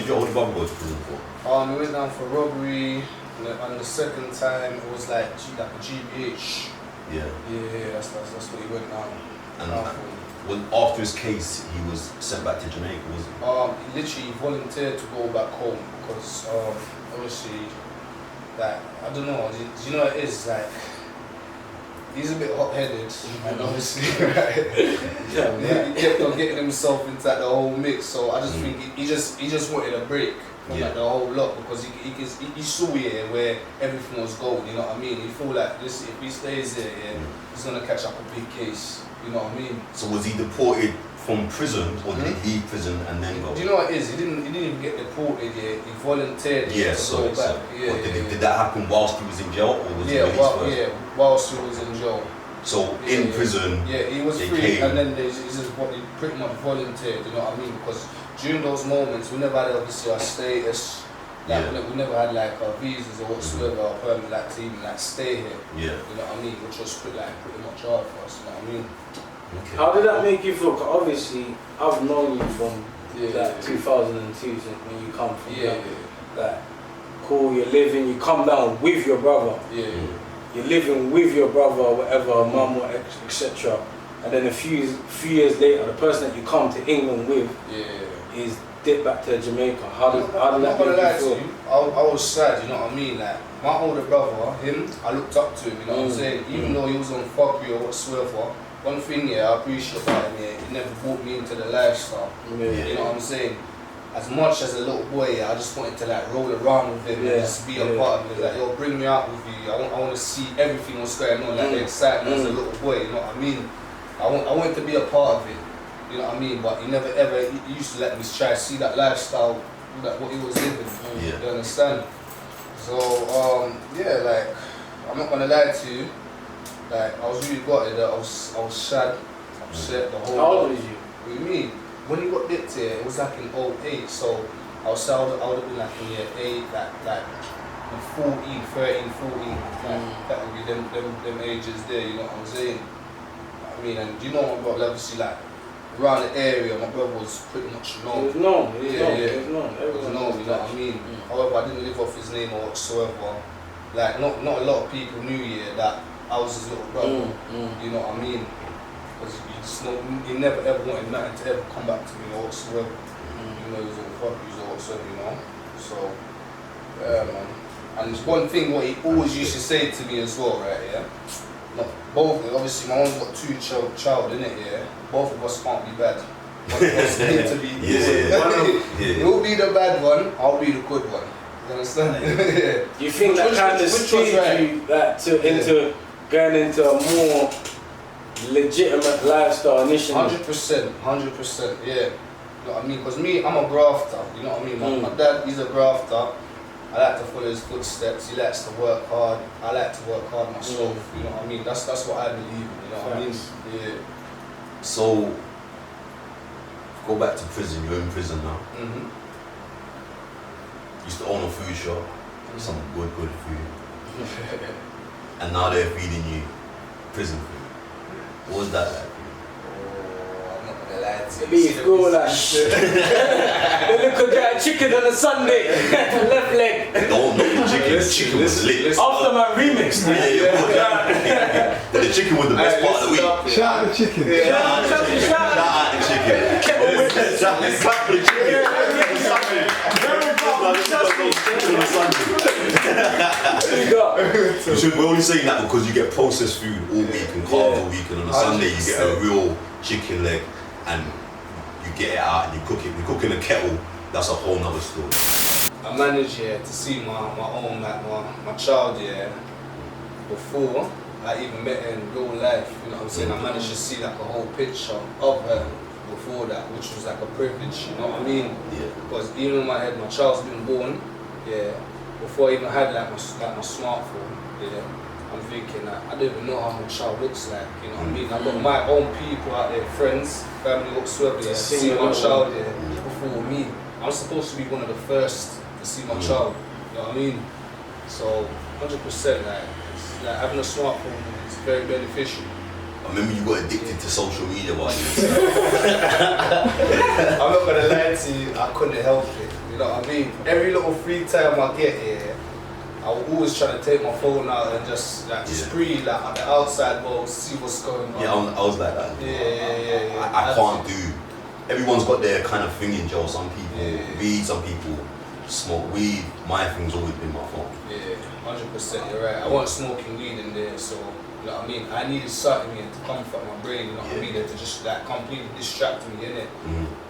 your older brother go to prison for? We went down for robbery, and the second time it was like a GBH. Yeah. Yeah, that's what he went down. And after his case, he was sent back to Jamaica, was he? He literally volunteered to go back home because obviously, like I don't know, do you know what it is like? He's a bit hot-headed, and obviously, he kept on getting himself into the whole mix. So I just think he just wanted a break from like the whole lot because he saw it where everything was gold. You know what I mean? He feel like this if he stays there, he's gonna catch up a big case. You know what I mean? So was he deported from prison, or did he leave prison and then go? Do you know what it is? He didn't even get deported yet. He volunteered to go back. Did that happen whilst he was in jail, or was he released first? Whilst he was in jail. So in prison, he was free, and then he pretty much volunteered. You know what I mean? Because during those moments, we never had obviously our status. We never had like our visas or whatsoever, or permit like to even like stay here. Yeah. You know what I mean? Which was pretty much hard for us. You know what I mean? Okay. How did that make you feel? Cause obviously, I've known you from like 2002 when you come from like cool, you're living, you come down with your brother. Yeah. You're living with your brother or whatever, mum or etc. And then a few years later, the person that you come to England with is dipped back to Jamaica. How did that make you feel? I was sad, you know what I mean? Like my older brother, I looked up to him, you know what I'm saying? Even though he was on fuckery or whatsoever, one thing I appreciate about him, he never brought me into the lifestyle. You know what I'm saying? as much as a little boy, I just wanted to like roll around with him and just be a part of it. Like, yo, bring me out with you. I want to see everything what's going on, like the excitement as a little boy, you know what I mean? I wanted to be a part of it, you know what I mean? But he never ever, he used to let me try to see that lifestyle, that what he was living, you understand? So, yeah, like, I'm not gonna lie to you, like, I was really gutted that I was sad, upset, the whole. How old was you? What do you mean? When he got dipped here, it was like in 08, so I would have been like in year 8, like 14, 13, 14, that would be them ages there, you know what I'm saying? I mean, and you know my brother, obviously, like, around the area, my brother was pretty much known. It was known, It was known, you know what I mean? However, I didn't live off his name or whatsoever. Like, not a lot of people knew that I was his little brother, you know what I mean? Because he never ever wanted nothing to ever come back to me or whatsoever. You know, he was all fuck you or whatsoever, you know? So, yeah, man. And there's one thing what he always used to say to me as well, right, yeah? Both, obviously my mom's got 2 child in it, yeah? Both of us can't be bad. One of us need to be good. You'll be the bad one, I'll be the good one. You understand? Do you think that kind of steered you into going into a more legitimate lifestyle initially? 100%, yeah. You know what I mean? Because me, I'm a grafter, you know what I mean? My dad, he's a grafter. I like to follow his footsteps. He likes to work hard. I like to work hard myself. You know what I mean? That's what I believe in. You know what I mean? Yeah. So, go back to prison. You're in prison now. Used to own a food shop. Some good food. And now they're feeding you prison food. What was that like? Beef, go like they look at chicken on a Sunday, left leg. No, the chicken was lit. After my remix, the chicken was the best part of the week. Shout out the chicken. Shout out the chicken. Clap for the chicken. We're only saying that because you get processed food all week and carbs all week, and on a Sunday you get a real chicken leg. And you get it out and you cook it. You cook in a kettle, that's a whole nother story. I managed to see my own, like my child before I even met her in real life, you know what I'm saying? I managed to see like a whole picture of her before that, which was like a privilege, you know what I mean? Yeah. Because even in my head, my child's been born, before I even had like my smartphone, I'm thinking that I don't even know how my child looks like, you know what I mean? I've got my own people out there, friends, family, whatsoever, see my child before me. I'm supposed to be one of the first to see my child, you know what I mean? So 100%, like having a smartphone is very beneficial. I remember you got addicted to social media while you were I'm not gonna lie to you, I couldn't help it, you know what I mean? Every little free time I get here, I was always trying to take my phone out and just like spree like on the outside world, see what's going on. Yeah, I was like that. Yeah. I can't do. Everyone's got their kind of thing in jail. Some people read, some people smoke weed. My thing's always been my phone. Yeah, 100%. You're right. I wasn't smoking weed in there, so you know what I mean. I needed something to comfort my brain. You know what I mean, to just like completely distract me, innit?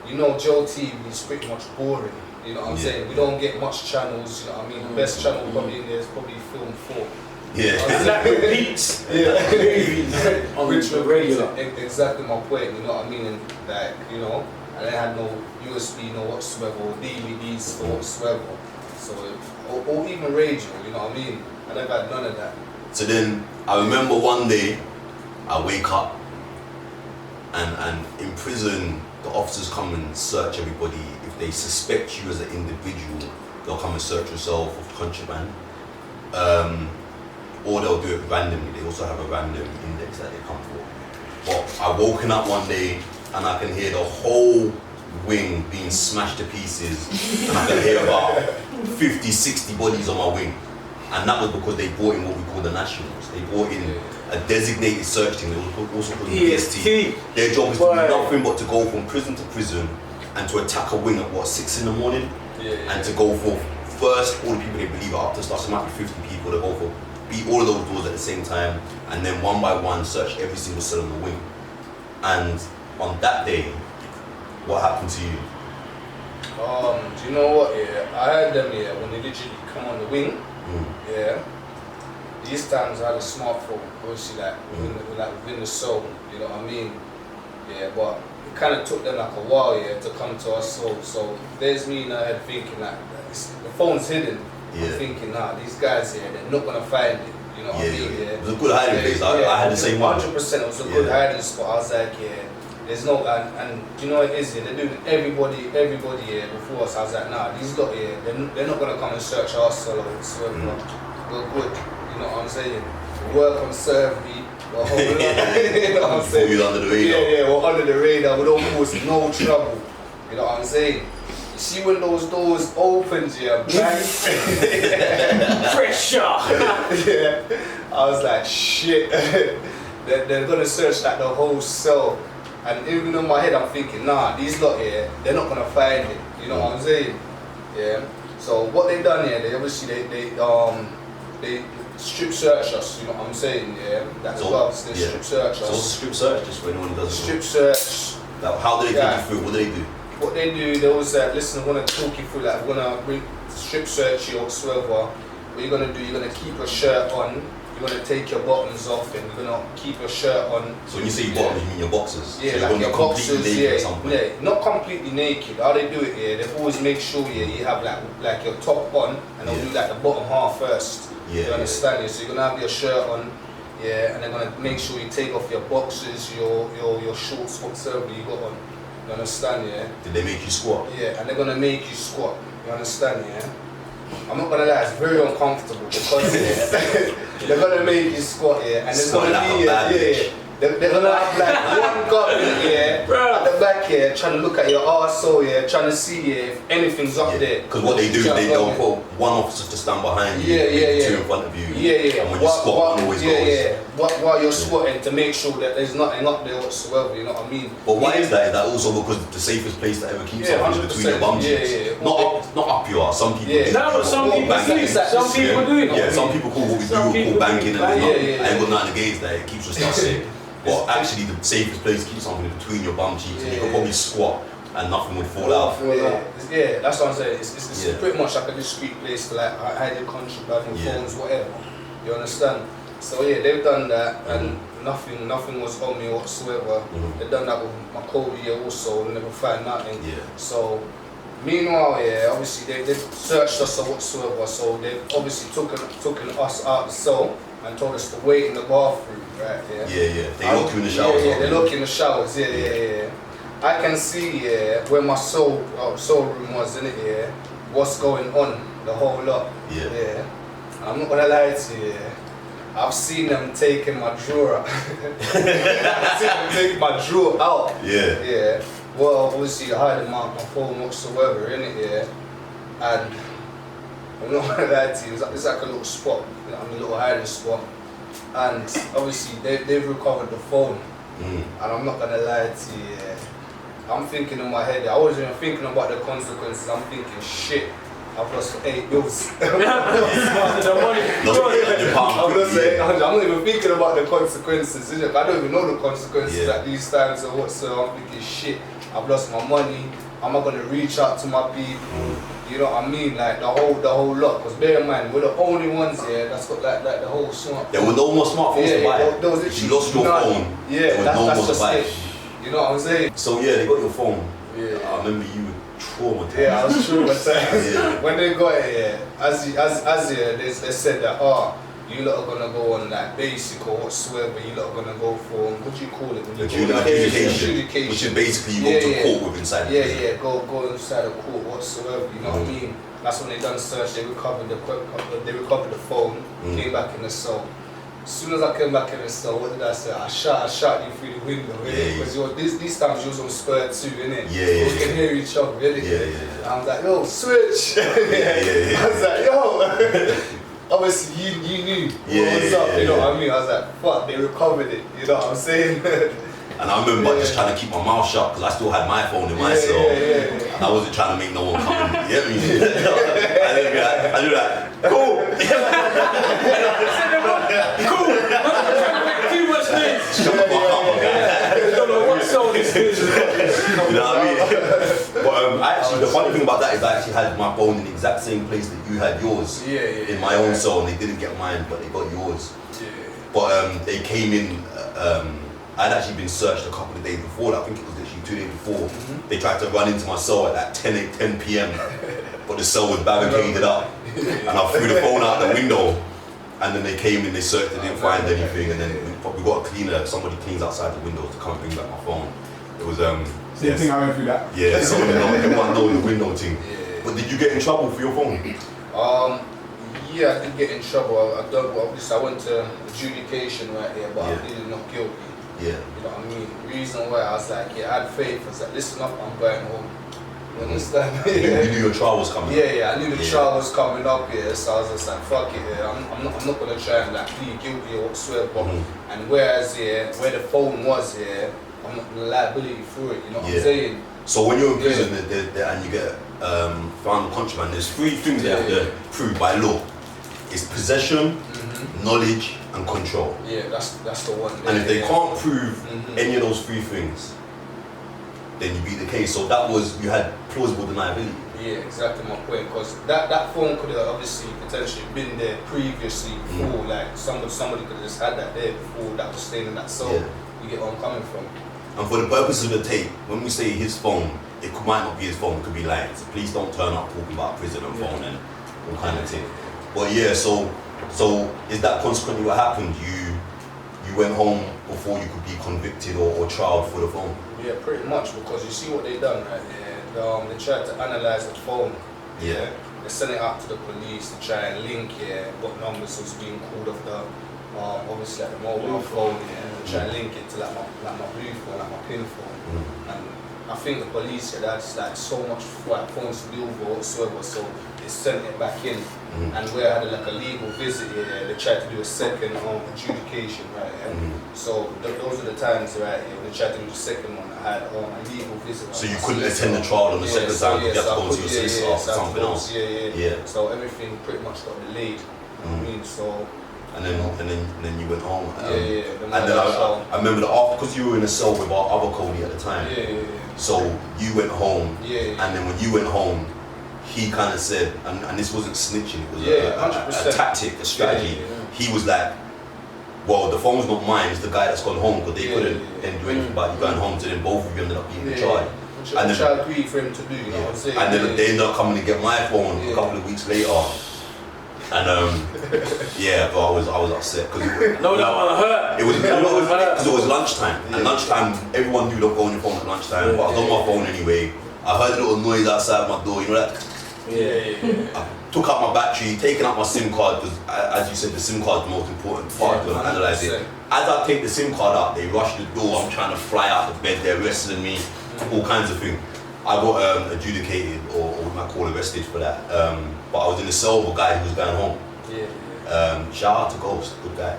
You know, Joe TV is pretty much boring. You know what I'm saying? We don't get much channels, you know what I mean? The best channel probably in there is probably Film 4. Yeah. Like repeats. On the regular. Exactly my point, you know what I mean? And like, you know, and I had no USB, no whatsoever, or DVDs or whatsoever. So, or even radio, you know what I mean? I never had none of that. So then, I remember one day, I wake up, and in prison, the officers come and search everybody. If they suspect you as an individual, they'll come and search yourself of contraband. Or they'll do it randomly. They also have a random index that they come for. But I woken up one day and I can hear the whole wing being smashed to pieces, and I can hear about 50, 60 bodies on my wing. And that was because they brought in what we call the nationals. They brought in a designated search team. They also called the EST. Their job is to do nothing but to go from prison to prison and to attack a wing at 6 in the morning, and to go for first all the people they believe are up to start. So there might be 50 people. They go for beat all of those doors at the same time, and then one by one search every single cell on the wing. And on that day, what happened to you? Do you know what? Yeah, I heard them when they literally come on the wing. Yeah. These times I had a smartphone, obviously within the soul. You know what I mean? Yeah, but it kind of took them like a while, to come to our soul. So there's me in my head thinking that the phone's hidden. I'm thinking, nah, these guys they're not gonna find it. You know what I mean? It was a good hiding place. I had the same one. 100%. It was a good hiding spot. I was like, there's no, and do you know what it is? They're doing everybody before us. I was like, nah, these lot they're not gonna come and search our soul or whatsoever. We're good. You know what I'm saying? Work on serve me. You know what I'm saying? You're under the radar. Yeah, we're under the radar. We don't cause no trouble. You know what I'm saying? You see when those doors opens, bang. Pressure. Yeah. I was like, shit. they're gonna search like the whole cell. And even in my head, I'm thinking, nah, these lot here, they're not gonna find it. You know what I'm saying? Yeah. So what they done here, they obviously they strip search us. You know what I'm saying? Yeah. That's what they strip search us. So what's a strip search? Just for anyone who doesn't know. Strip search. Like, how do they take you through? What do they do? What they do, they always say, listen, I'm gonna talk you through. Like, we're gonna strip search you or whatsoever. What you're gonna do, you're gonna keep your shirt on. You're gonna take your buttons off and you're gonna keep your shirt on. So when you say your bottoms, you mean your boxers? Yeah, so like your boxers, not completely naked. How they do it here, they always make sure you have like your top on and they'll do like the bottom half first. You understand it? So you're gonna have your shirt on, and they're gonna make sure you take off your boxers, your shorts, whatsoever you got on. You understand, Did they make you squat? Yeah, and they're gonna make you squat. You understand, I'm not gonna lie, it's very uncomfortable because they're gonna make you squat, and there's gonna be they're gonna have like one government at the back trying to look at your arsehole, trying to see if anything's up there. Because what they do, they'll put one officer to stand behind you, two in front of you, and when you squat, one always goes. While you're squatting to make sure that there's nothing up there whatsoever, you know what I mean? But why is that? Is that also because the safest place to ever keep something is between your bum cheeks? Not up your arse. Some people do. No, but some people do. Some people do. Yeah, some people call what we do, call banking, and I ain't got nothing against that. It keeps your stuff safe. But actually, the safest place to keep something between your bum cheeks, and you could probably squat and nothing would fall out. Yeah, that's what I'm saying. It's pretty much like a discreet place to like hide your contraband, phones, whatever. You understand? So they've done that, and nothing was on me whatsoever. They've done that with my Kobe also, and never found nothing. So meanwhile, obviously they searched us or whatsoever. So they've obviously taken us out the cell and told us to wait in the bathroom, right? They lock you in the showers. They lock in the showers. I can see where my soul room was in it. What's going on, the whole lot. I'm not gonna lie to you. I've seen them taking my drawer out. I've seen them taking my drawer out. Well, obviously I had my phone whatsoever in it. And I'm not gonna lie to you, it's like a little spot, a little hiding spot. And obviously they've recovered the phone. And I'm not gonna lie to you, I'm thinking in my head, I wasn't even thinking about the consequences. I'm thinking, shit, I've lost 8 bills. I'm not even thinking about the consequences. I don't even know the consequences at these times or whatsoever. I'm thinking, shit, I've lost my money. Am I gonna reach out to my people? You know what I mean? Like the whole lot. Because bear in mind, we're the only ones here that's got like the whole smartphone. There were no more smartphones to buy. If you lost your phone, there was no more to buy. You know what I'm saying? So they got your phone. I remember you were traumatized. I was traumatized. When they got it, they said that, you lot are gonna go on like basic or whatsoever. You lot are gonna go for, what do you call it? Adjudication. Which is basically you go to court with inside. Go inside the court whatsoever. You know what I mean? That's when they done search. They recovered the phone. Came back in the cell. As soon as I came back in the cell, what did I say? I shot you through the window, because these times you was on spur too, innit? We can hear each other, innit? I was like, yo, switch. I was like, yo. Obviously, you knew what was up, you know what I mean? I was like, fuck, they recovered it, you know what I'm saying? And I remember just trying to keep my mouth shut because I still had my phone in my cell. And I wasn't trying to make no one come and get me. I do that. Cool. Cool. I'm trying to make too much noise. Shut the fuck up, man. I don't know what soul this is. You know what I mean? But actually, the funny thing about that is I actually had my phone in the exact same place that you had yours. In my own cell, and they didn't get mine, but they got yours. But they came in. I'd actually been searched a couple of days before that. I think it was literally 2 days before. They tried to run into my cell at like 10 p.m. But the cell was barricaded up, and I threw the phone out the window. And then they came in, they searched, they didn't find anything, and then we got a cleaner. Somebody cleans outside the window to come bring back my phone. It was Same thing I went through that. Yeah, everyone knows the window thing. But did you get in trouble for your phone? Yeah, I did get in trouble. I went to adjudication right here, but I pleaded not guilty. Yeah. You know what I mean? The reason why I was like, I had faith. I was like, listen up, I'm going home. You understand? You knew your trial was coming. Yeah, I knew the trial was coming up here, so I was just like, fuck it. I'm not gonna try and like plead guilty or whatsoever. And whereas where the phone was here, I'm not gonna liability through it. You know what I'm saying? So when you're in prison and you get found with contraband, there's 3 things they have to prove by law. It's possession, knowledge, and control. Yeah, that's the one. And if they can't prove any of those 3 things, then you beat the case. So that was, you had plausible deniability. Yeah, exactly my point. Because that phone could have obviously potentially been there previously before. Like somebody could have just had that there before that was staying in that cell. You get where I'm coming from. And for the purpose of the tape, when we say his phone, it might not be his phone, it could be lying. So please don't turn up talking about prison and phone and all kind of thing. But yeah, so is that consequently what happened? You went home before you could be convicted or trialed for the phone? Yeah, pretty much, because you see what they done right there. They tried to analyse the phone. Yeah. They sent it out to the police to try and link what numbers was being called off the obviously like the mobile phone, and try and link it to like my blue phone, like my pin phone. And I think the police that's like so much phones to deal with or whatsoever, so they sent it back in. And where I had like a legal visit here, they tried to do a second adjudication right here. So those are the times right here when they tried to do the second one. I had a legal visit. So you couldn't attend the trial on the second time because you had to go to your solicitor or something else. Yeah. So everything pretty much got delayed. I mean, so. And then you went home. And then I remember because you were in a cell with our other Cody at the time. So you went home. And then when you went home, he kind of said, and this wasn't snitching, it was a tactic, a strategy. He was like, well, the phone's not mine, it's the guy that's gone home, because they couldn't then do anything about you going home, so then both of you ended up being in charge. Which I agree for him to do, you know what I'm saying? And then they ended up coming to get my phone a couple of weeks later. And but I was upset because that one hurt. It was because it was lunchtime, and lunchtime everyone knew don't go on your phone at lunchtime. But I was on my phone anyway. I heard a little noise outside my door. You know that? I took out my battery, taken out my SIM card because, as you said, the SIM card is the most important part to analyze it. As I take the SIM card out, they rush the door. I'm trying to fly out the bed. They're wrestling me, all kinds of things. I got adjudicated or what you might call arrested for that. But I was in the cell with a guy who was going home. Shout out to Ghost, good guy.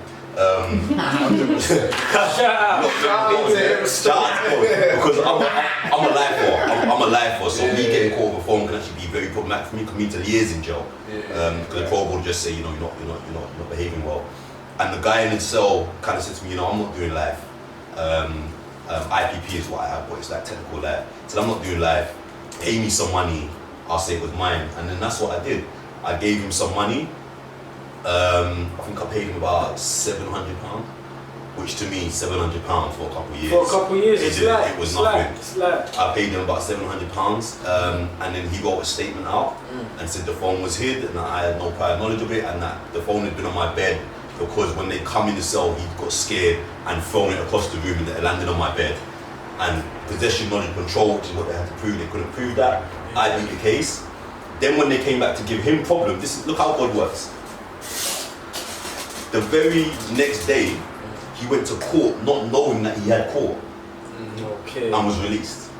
Shout out to Ghost because I'm a lifer. I'm a lifer, so me getting caught with a phone can actually be very problematic for me. Can mean to years in jail because the parole board just say you're not behaving well. And the guy in the cell kind of said to me, I'm not doing life. IPP is what I have, but it's like technical life. So I'm not doing life. Pay me some money. I'll say it was mine, and then that's what I did. I gave him some money. I think I paid him about £700, which to me £700 for a couple of years. For a couple of years, it was nothing. It's like. I paid him about £700, and then he wrote a statement out and said the phone was hid, and I had no prior knowledge of it, and that the phone had been on my bed because when they come in the cell, he got scared and thrown it across the room, and it landed on my bed. And possession, knowledge, control, which is what they had to prove. They couldn't prove that. I beat the case. Then when they came back to give him problem, look how God works. The very next day, he went to court not knowing that he had court and was released.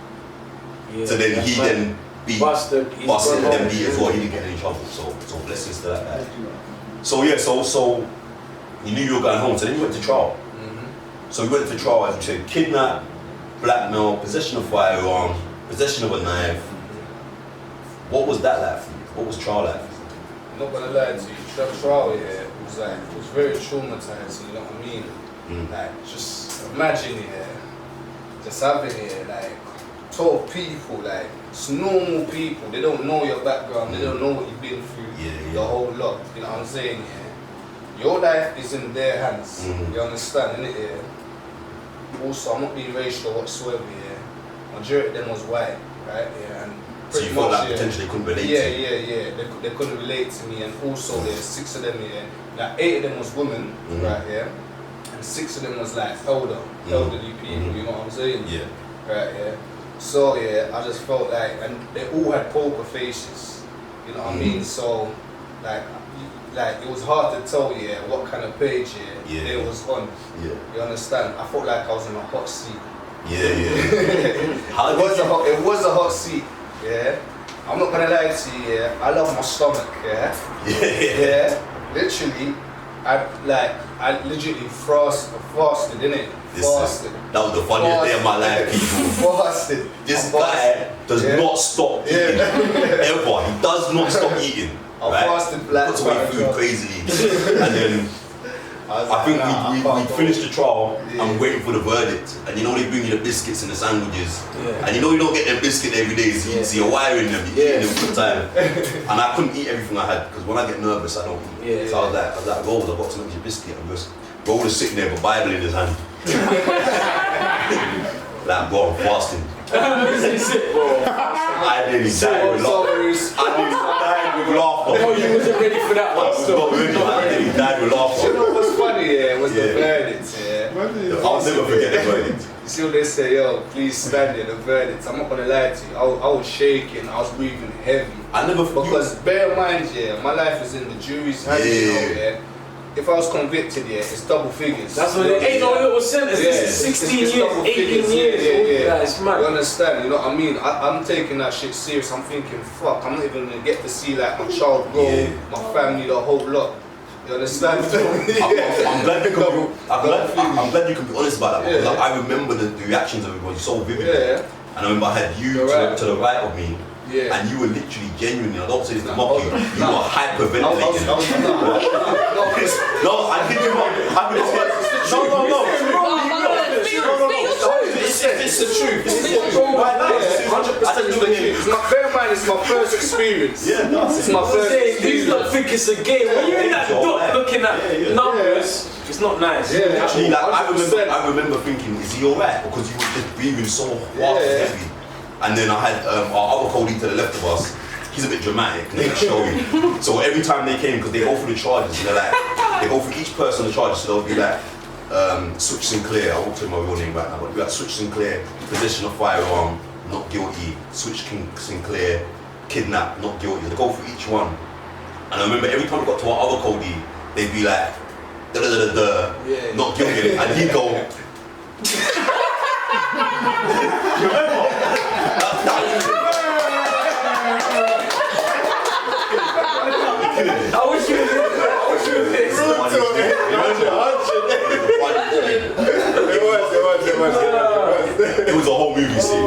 So then he then beat busted and then beat as well. He didn't get any trouble. So blessings to that guy. So so you knew you were going home. So then you went to trial. So you went to trial, as you said, kidnap, blackmail, possession of firearms, possession of a knife. What was that like for you? What was trial like for you? I'm not gonna lie to you, trial it was very traumatizing, you know what I mean? Like just imagine just having it, like 12 people, like, it's normal people. They don't know your background. They don't know what you've been through. The whole lot. You know what I'm saying? Yeah. Your life is in their hands. You understand, innit? Yeah. Also, I'm not being racial whatsoever. Yeah. Majority of them was white, right? Yeah. And so you felt like potentially couldn't relate to you? Yeah. They couldn't relate to me, and also there's 6 of them here. Like 8 of them was women, right? Yeah. And 6 of them was like elderly people. You know what I'm saying? Yeah. Right. Yeah. So yeah, I just felt like, and they all had poker faces. You know what I mean? So like it was hard to tell what kind of page they was on. Yeah. You understand? I felt like I was in a hot seat. It was a hot seat. Yeah. I'm not gonna lie to you. Yeah. I love my stomach. Yeah. Literally, I legitially fasted, innit? Fasted. That was the funniest day of my life, people. Fasted. This guy does not stop eating. Ever. He does not stop eating. I fasted black. Puts away food crazily. And then I think we finished the trial and waiting for the verdict. And you know they bring you the biscuits and the sandwiches. And you know you don't get them biscuits every day, so you're wiring them, you're eating them all the time. And I couldn't eat everything I had because when I get nervous I don't eat. So I was like, Rolls, I've got to make you a biscuit. And just Roll is sitting there with a Bible in his hand. Like, bro, I'm fasting. I nearly died with laughter. Oh, you wasn't ready for that one. I nearly died with laughter. You know what's funny, was the verdict, I'll never forget the verdict. You see when they say, yo, please stand there, the verdict. I'm not gonna lie to you, I was shaking, I was breathing heavy. I never forget. Because bear in mind, my life is in the jury's hands, you know, If I was convicted, it's double figures. That's what it ain't no little sentence. This is 16 years, 18 years. Yeah. It's mad. You understand? You know what I mean? I'm taking that shit serious. I'm thinking, fuck, I'm not even gonna get to see like my child grow, my family, the whole lot. You understand? I'm glad you can be honest about that because I remember the reactions of everybody so vividly. And I remember I had you to the right of me. And you were literally genuinely, I don't say this to mock you, you were hyperventilating. No, I did you wrong. No. It's the truth. It's the truth. 100% the truth. Bear in mind, it's my first experience. It's my first experience. These don't think it's a game. When you're in that dock looking at numbers, it's not nice. Actually, like, I remember thinking, is he alright? Because you were just breathing so fast and heavy. And then I had our other colleague to the left of us. He's a bit dramatic, and they show you. So every time they came, because they go through the charges, and they're like, they go through each person the charges, so they'll be like, Switch Sinclair, I won't tell you my real name right now, but they'll be like, Switch Sinclair, possession of firearm, not guilty. Switch Sinclair, kidnap, not guilty. They go through each one. And I remember every time we got to our other colleague, they'd be like, not guilty, and he'd go, I wish you were this. It was a whole movie scene.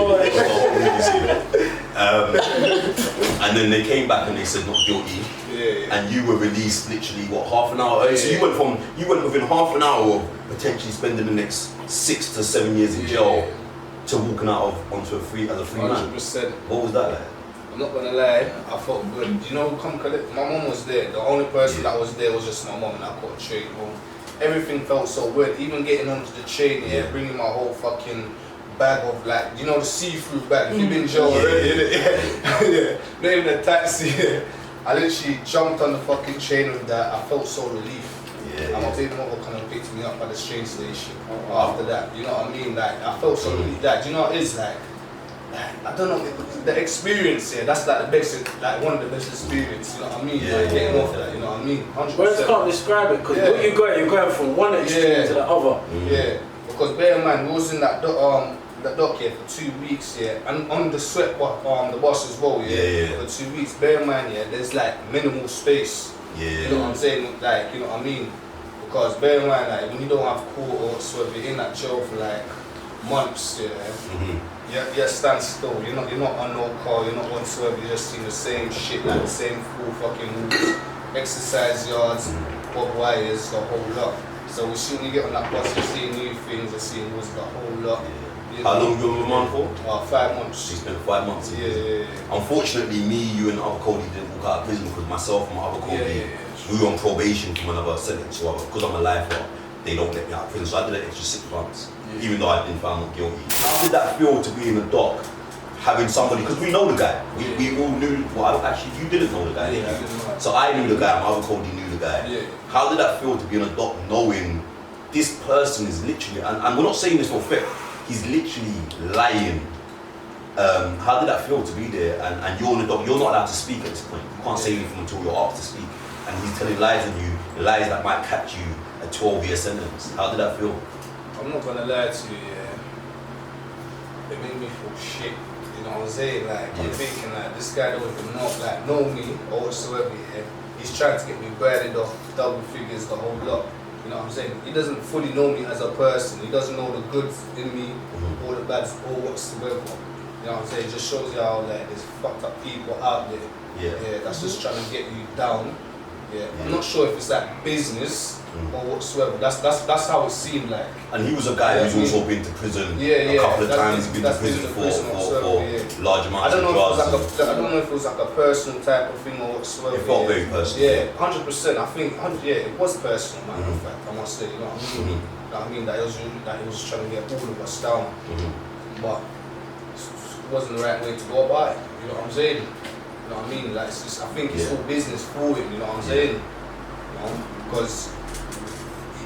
And then they came back and they said not guilty. And you were released literally half an hour early. So you went within half an hour of potentially spending the next 6 to 7 years in jail to walking out onto a free man. 100%. What was that like? I'm not gonna lie, I felt good. You know, my mum was there. The only person that was there was just my mum, and I got a train home. Everything felt so good. Even getting onto the train, bringing my whole fucking bag of like, you know, the see-through bag. If you've been in jail already, not even a taxi. I literally jumped on the fucking train with that. I felt so relief. And my baby mother kind of picked me up at the train station after that. You know what I mean? Like, I felt so relieved. Like, do you know what it is? Like, I don't know, the experience here, that's like the best, like one of the best experiences, you know what I mean? Like getting off that, you know what I mean? 100%. Words can't describe it, because what you're going from one extreme to the other. Because bear in mind, we was in that dock here for 2 weeks, and on the sweat the bus as well, for 2 weeks. Bear in mind, there's like minimal space. You know what I'm saying? Like, you know what I mean? Because bear in mind, like when you don't have court or whatsoever, you're in that jail for like months, you're stand still. You're not on no car. You're not whatsoever. You're just seeing the same shit, like the same full fucking rules, exercise yards, barbed wires, the whole lot. So we soon you get on that bus, you're seeing new things, you're seeing rules, the whole lot. Yeah, How long were you in remand for? 5 months. So you spent 5 months in prison. Yeah. Unfortunately, me, you and other Cody didn't walk out of prison because myself and my other Cody, we were on probation from another sentence. So because I'm a lifer, they don't let me out of prison. So I did an extra 6 months, even though I'd been found not guilty. How did that feel to be in the dock, having somebody, because we know the guy. We all knew, well, actually, you didn't know the guy, did you? So I knew the guy, my other Cody knew the guy. Yeah. How did that feel to be in a dock knowing this person is literally, and we're not saying this for effect, he's literally lying. How did that feel to be there? And you're in the dock, you're not allowed to speak at this point. You can't say anything until you're asked to speak. And he's telling lies on you, lies that might catch you a 12-year sentence. How did that feel? I'm not gonna lie to you, it made me feel shit. You know what I'm saying? Like, I'm thinking like, this guy don't even know me or whatsoever, He's trying to get me branded off double figures, the whole lot. You know what I'm saying? He doesn't fully know me as a person. He doesn't know the goods in me or the bads or whatsoever. You know what I'm saying? It just shows you how like there's fucked up people out there. Yeah, that's just trying to get you down. I'm not sure if it's like business or whatsoever. That's how it seemed like. And he was a guy who's also been to prison a couple of times. He's been to prison for large amounts of drugs. I don't know if it was like a personal type of thing or whatsoever. It felt very personal. Yeah, 100%. I think, it was personal, matter of fact. I must say, you know what I mean? You know what I mean? That he was trying to get all of us down. But it wasn't the right way to go about it. You know what I'm saying? You know what I mean? Like, it's just, I think it's all business for him, you know what I'm saying? You know, because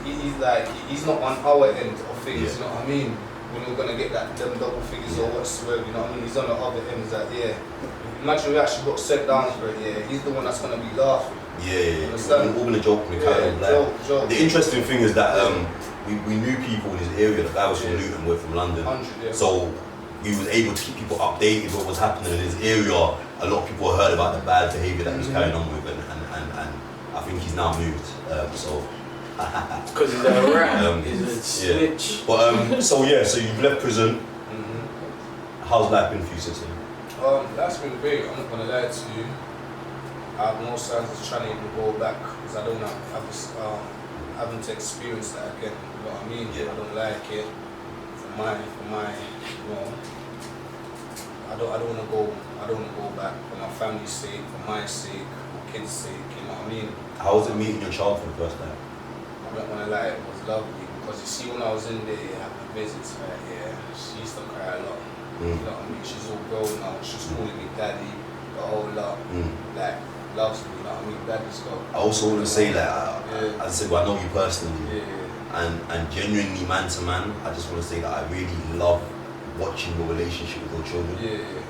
he's not on our end of things, you know what I mean? When we're gonna get them double figures or whatsoever, you know what I mean? He's on the other end, is that, imagine we actually got set down for it, he's the one that's gonna be laughing. We're all gonna joke with joke. The interesting thing is that we knew people in his area. The guy was from Luton, we're from London. So he was able to keep people updated what was happening in his area. A lot of people heard about the bad behaviour that he was carrying on with, and I think he's now moved. Because he's a rat, he's a snitch. But so you've left prison. How's life been for you since then? That's been great. I'm not gonna lie to you. I have no signs of trying to even go back because I don't having to experience that again. You know what I mean? I don't like it. For my, you know. I don't wanna go back for my family's sake, for my sake, my kids' sake, you know what I mean? How was it meeting your child for the first time? I'm not gonna lie, it was lovely because you see when I was in there having visits, she used to cry a lot. You know what I mean? She's all grown now, she's calling me daddy, the whole lot. Like, loves me, you know what I mean? Daddy's got. I also want to say that, as I said, I know you personally, and genuinely man to man, I just want to say that I really love watching your relationship with your children.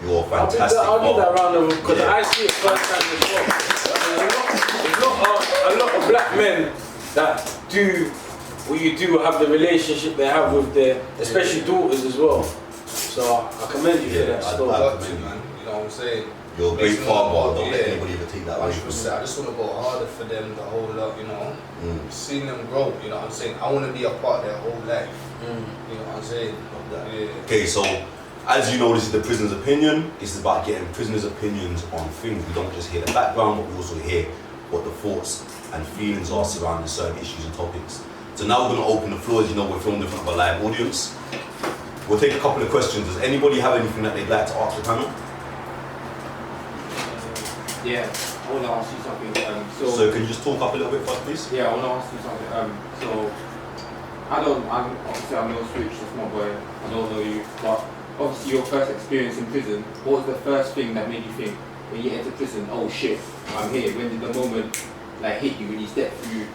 You're fantastic. I'll give that round of because I see it first time as well. A lot of black men that do what you do have the relationship they have with their, especially daughters as well. So I commend you for that. I commend you, man. You know what I'm saying? You're a great father. Don't let anybody ever take that away from you. I just want to go harder for them the whole lot, you know. Seeing them grow, you know what I'm saying? I want to be a part of their whole life. You know what I'm saying? Okay, so as you know, this is the prisoner's opinion. This is about getting prisoners' opinions on things. We don't just hear the background, but we also hear what the thoughts and feelings are surrounding certain issues and topics. So now we're going to open the floor. As you know, we're filming in front of a live audience. We'll take a couple of questions. Does anybody have anything that they'd like to ask the panel? I want to ask you something. So can you just talk up a little bit first, please? I want to ask you something. So I'm no switch, that's my boy. I don't know you, but obviously your first experience in prison, what was the first thing that made you think when you entered prison, oh shit, I'm here? When did the moment hit you when you stepped through?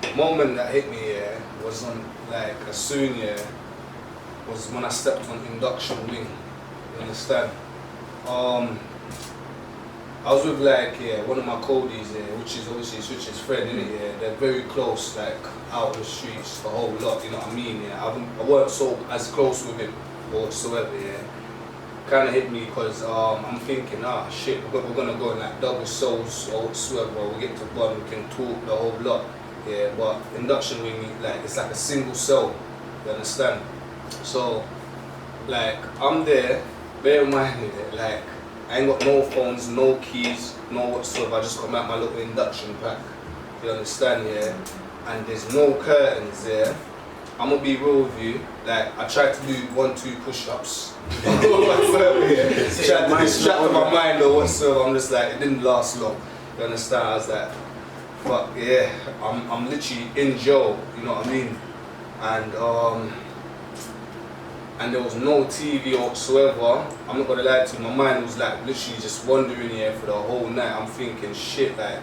The moment that hit me was on as soon was when I stepped on induction wing. You understand? I was with one of my Codys, which is obviously Switch's friend, innit? They're very close, out in the streets, the whole lot, you know what I mean? I weren't so as close with him whatsoever, Kinda hit me because I'm thinking, shit, we're gonna go in double cells or whatsoever, we get to bond, we can talk, the whole lot, but induction wing, it's like a single cell, you understand? So, I'm there, bear in mind, I ain't got no phones, no keys, no whatsoever. I just got my little induction pack. You understand, And there's no curtains there. I'm gonna be real with you. Like I tried to do 1-2 push-ups. Tried to distract my mind or whatsoever. I'm just like, it didn't last long. You understand? I was like, fuck yeah, I'm literally in jail. You know what I mean? And there was no TV whatsoever. I'm not gonna lie to you, my mind was like literally just wandering here for the whole night. I'm thinking shit, like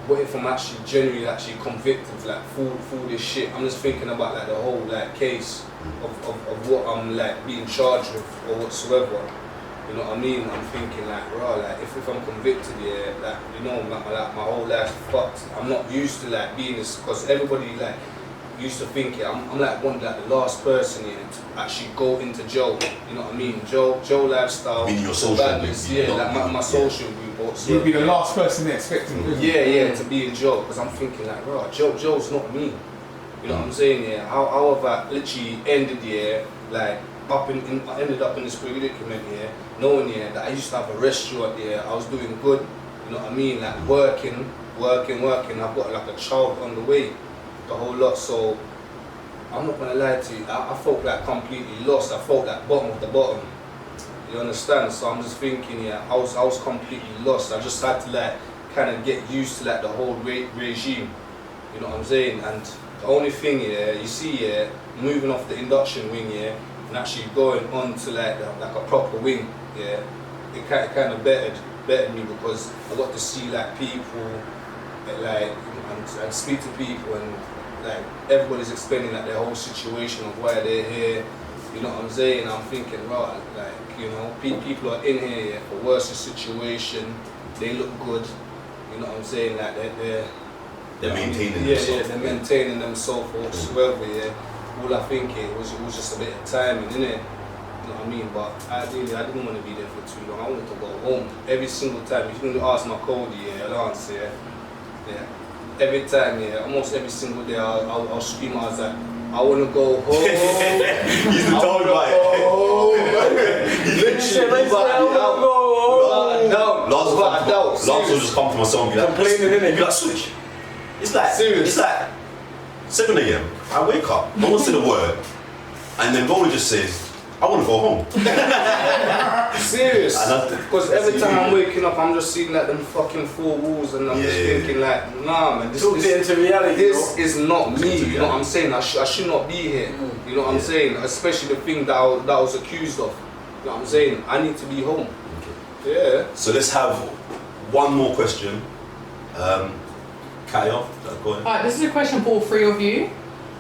what if I'm actually genuinely convicted like for this shit? I'm just thinking about like the whole like case of what I'm like being charged with or whatsoever. You know what I mean? I'm thinking like, bro, like if I'm convicted, yeah, like you know, my whole life's fucked. I'm not used to like being this, because everybody like used to think, yeah, I'm like one like the last person here to actually go into jail. You know what I mean? Jail lifestyle. Meaning your social group. Yeah, like my social group. You'd be the last person they expecting. Yeah, to be in jail, because I'm thinking like, bro, jail's not me. You know what I'm saying? Yeah, how have I literally ended here, like I ended up in this predicament here, knowing here that I used to have a restaurant here, I was doing good. You know what I mean? Like working. I've got like a child on the way, the whole lot. So I'm not gonna lie to you, I felt like completely lost. I felt like bottom of the bottom. You understand? So I'm just thinking, yeah, I was completely lost. I just had to like kind of get used to like the whole regime. You know what I'm saying? And the only thing, yeah, you see, yeah, moving off the induction wing, yeah, and actually going on to like a proper wing, yeah, it kind of bettered me, because I got to see like people, like and speak to people, and like everybody's explaining like their whole situation of why they're here. You know what I'm saying? I'm thinking, right, like, you know, people are in here for worse situation. They look good. You know what I'm saying? Like they're maintaining themselves. Yeah, they're maintaining themselves or whatsoever. Yeah. All I think it was just a bit of timing, innit? You know what I mean? But ideally, I didn't want to be there for too long. I wanted to go home every single time. If you can ask my Cody, yeah, I'll answer, yeah. Every time, yeah, almost every single day, I'll scream out like, I want to go home. He's the dog, right? Literally, Last will just come to myself and be like, complaining, innit? Be like, switch. It's like, serious. It's like 7 a.m. I wake up, no one said a word, and then Rolla just says, I want to go home. Serious. Because every time I'm waking up, I'm just seeing like them fucking 4 walls, and I'm just thinking like, nah, man, this is not me. You know what I'm saying? I should not be here. You know what I'm saying? Especially the thing that I was accused of. You know what I'm saying? I need to be home. Okay. Yeah. So let's have one more question. Kaya, go ahead. Alright, this is a question for all 3 of you.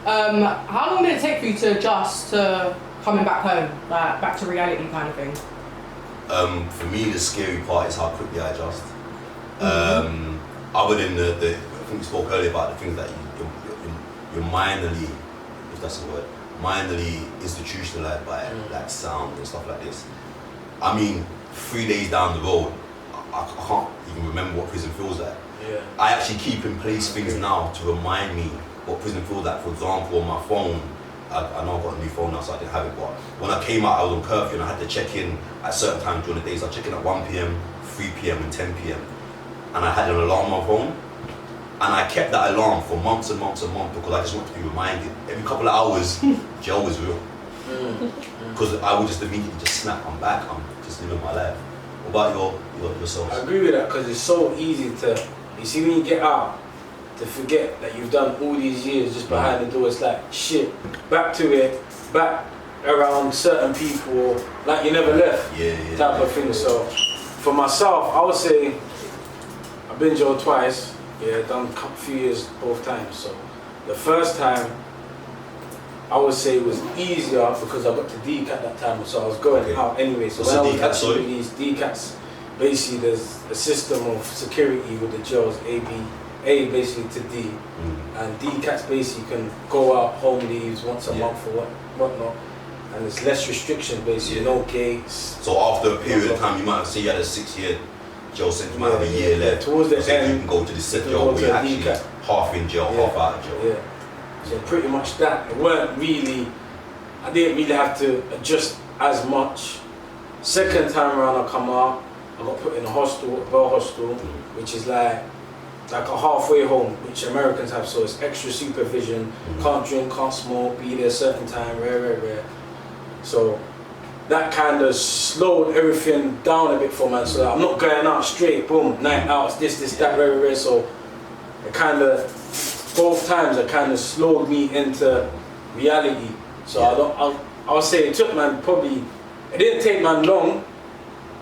How long did it take for you to adjust to coming back home, like back to reality kind of thing? For me, the scary part is how quickly I adjust. Other than the I think we spoke earlier about the things that you're minorly, if that's a word, minorly institutionalized by, like sound and stuff like this. I mean, 3 days down the road, I can't even remember what prison feels like. Yeah. I actually keep in place things now to remind me what prison feels like. For example, on my phone, I know I've got a new phone now, so I didn't have it, but when I came out, I was on curfew and I had to check in at certain times during the days. I check in at 1 p.m, 3 p.m, and 10 p.m. And I had an alarm on my phone. And I kept that alarm for months and months and months because I just wanted to be reminded. Every couple of hours, jail was real. Because I would just immediately just snap, I'm back, I'm just living my life. What about yourselves? I agree with that, because it's so easy to, you see when you get out, to forget that you've done all these years just behind the door. It's like, shit, back to it, back around certain people, like you never left, type of thing. So for myself, I would say, I've been jailed twice, done a few years both times. So the first time, I would say it was easier because I got to DCAT that time, so I was going out anyway. So when I was actually released, DCATs, basically there's a system of security with the jails, A basically to D, and DCATs basically can go out home leaves once a month or whatnot, and there's less restrictions basically, no gates. So after a period of time, you might say you had a 6-year jail sentence, you might have a year left. Towards the end, you can go to the set jail where you're actually half in jail, half out of jail. Yeah. So pretty much that. It weren't really, I didn't really have to adjust as much. Second time around I come out, I got put in a hostel, a bell hostel, which is like like a halfway home, which Americans have, so it's extra supervision, can't drink, can't smoke, be there a certain time, rare. So that kind of slowed everything down a bit for man, so I'm not going out straight, boom, night outs, this, that, rare, so it kind of, both times it kind of slowed me into reality. So I'll say it took man probably, it didn't take man long,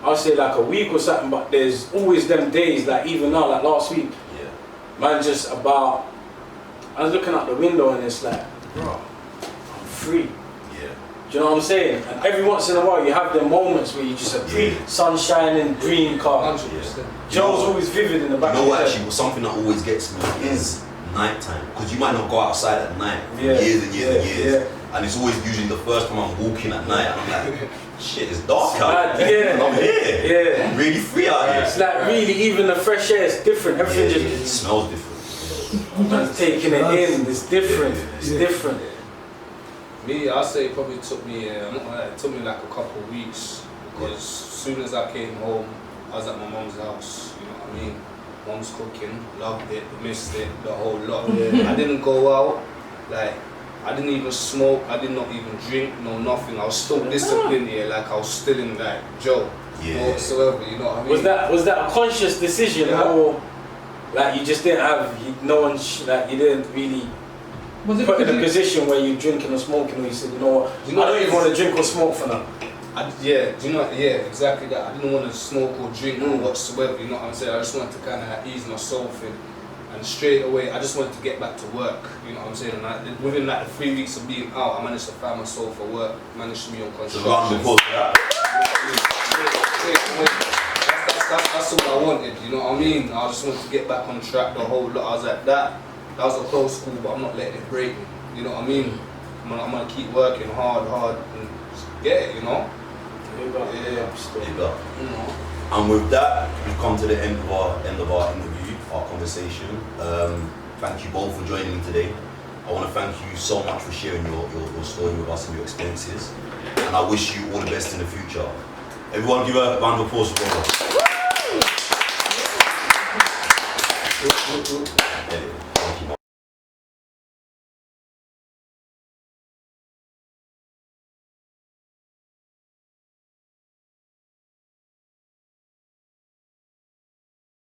I'll say like a week or something, but there's always them days, like even now, like last week, man just about, I was looking out the window and it's like, bro, I'm free. Yeah. Do you know what I'm saying? And every once in a while you have them moments where you just a sun shining, green car. 100%. Joe's always vivid in the back You know of what, the actually, something that always gets me is night time. Because you might not go outside at night for Yeah. years and years and years. Yeah. And it's always usually the first time I'm walking at night and I'm like, shit, it's dark out Yeah. here. And I'm here. Yeah. I'm really free out here. It's like really, even the fresh air is different. Everything It just smells different. man's taking it in. It's different. It's different. Me, I say it probably took me, I'm not gonna lie, it took me like a couple of weeks because as soon as I came home, I was at my mum's house, you know what I mean? Mum's cooking, loved it, missed it, the whole lot. I didn't go out, like, I didn't even smoke, I did not even drink, no nothing. I was still disciplined here, like I was still in like Joe, no whatsoever, you know what I mean? Was that a conscious decision or like you just didn't have, no one, like you didn't really put in a position where you're drinking or smoking, or you said, you know what, I don't even want to drink or smoke for now. Exactly that. I didn't want to smoke or drink or whatsoever, you know what I'm saying? I just wanted to kind of ease myself in. And straight away, I just wanted to get back to work, you know what I'm saying? And within like the 3 weeks of being out, I managed to find myself at work, managed to be on construction. So round of applause for that. That's all I wanted, you know what I mean? I just wanted to get back on track, the whole lot. I was like, that was a close call, but I'm not letting it break me, you know what I mean? I'm gonna keep working hard, and just get it, you know? And with that, we've come to the end of our interview, our conversation. Thank you both for joining me today. I want to thank you so much for sharing your story with us and your experiences. And I wish you all the best in the future. Everyone give a round of applause for Rolla. Thank you.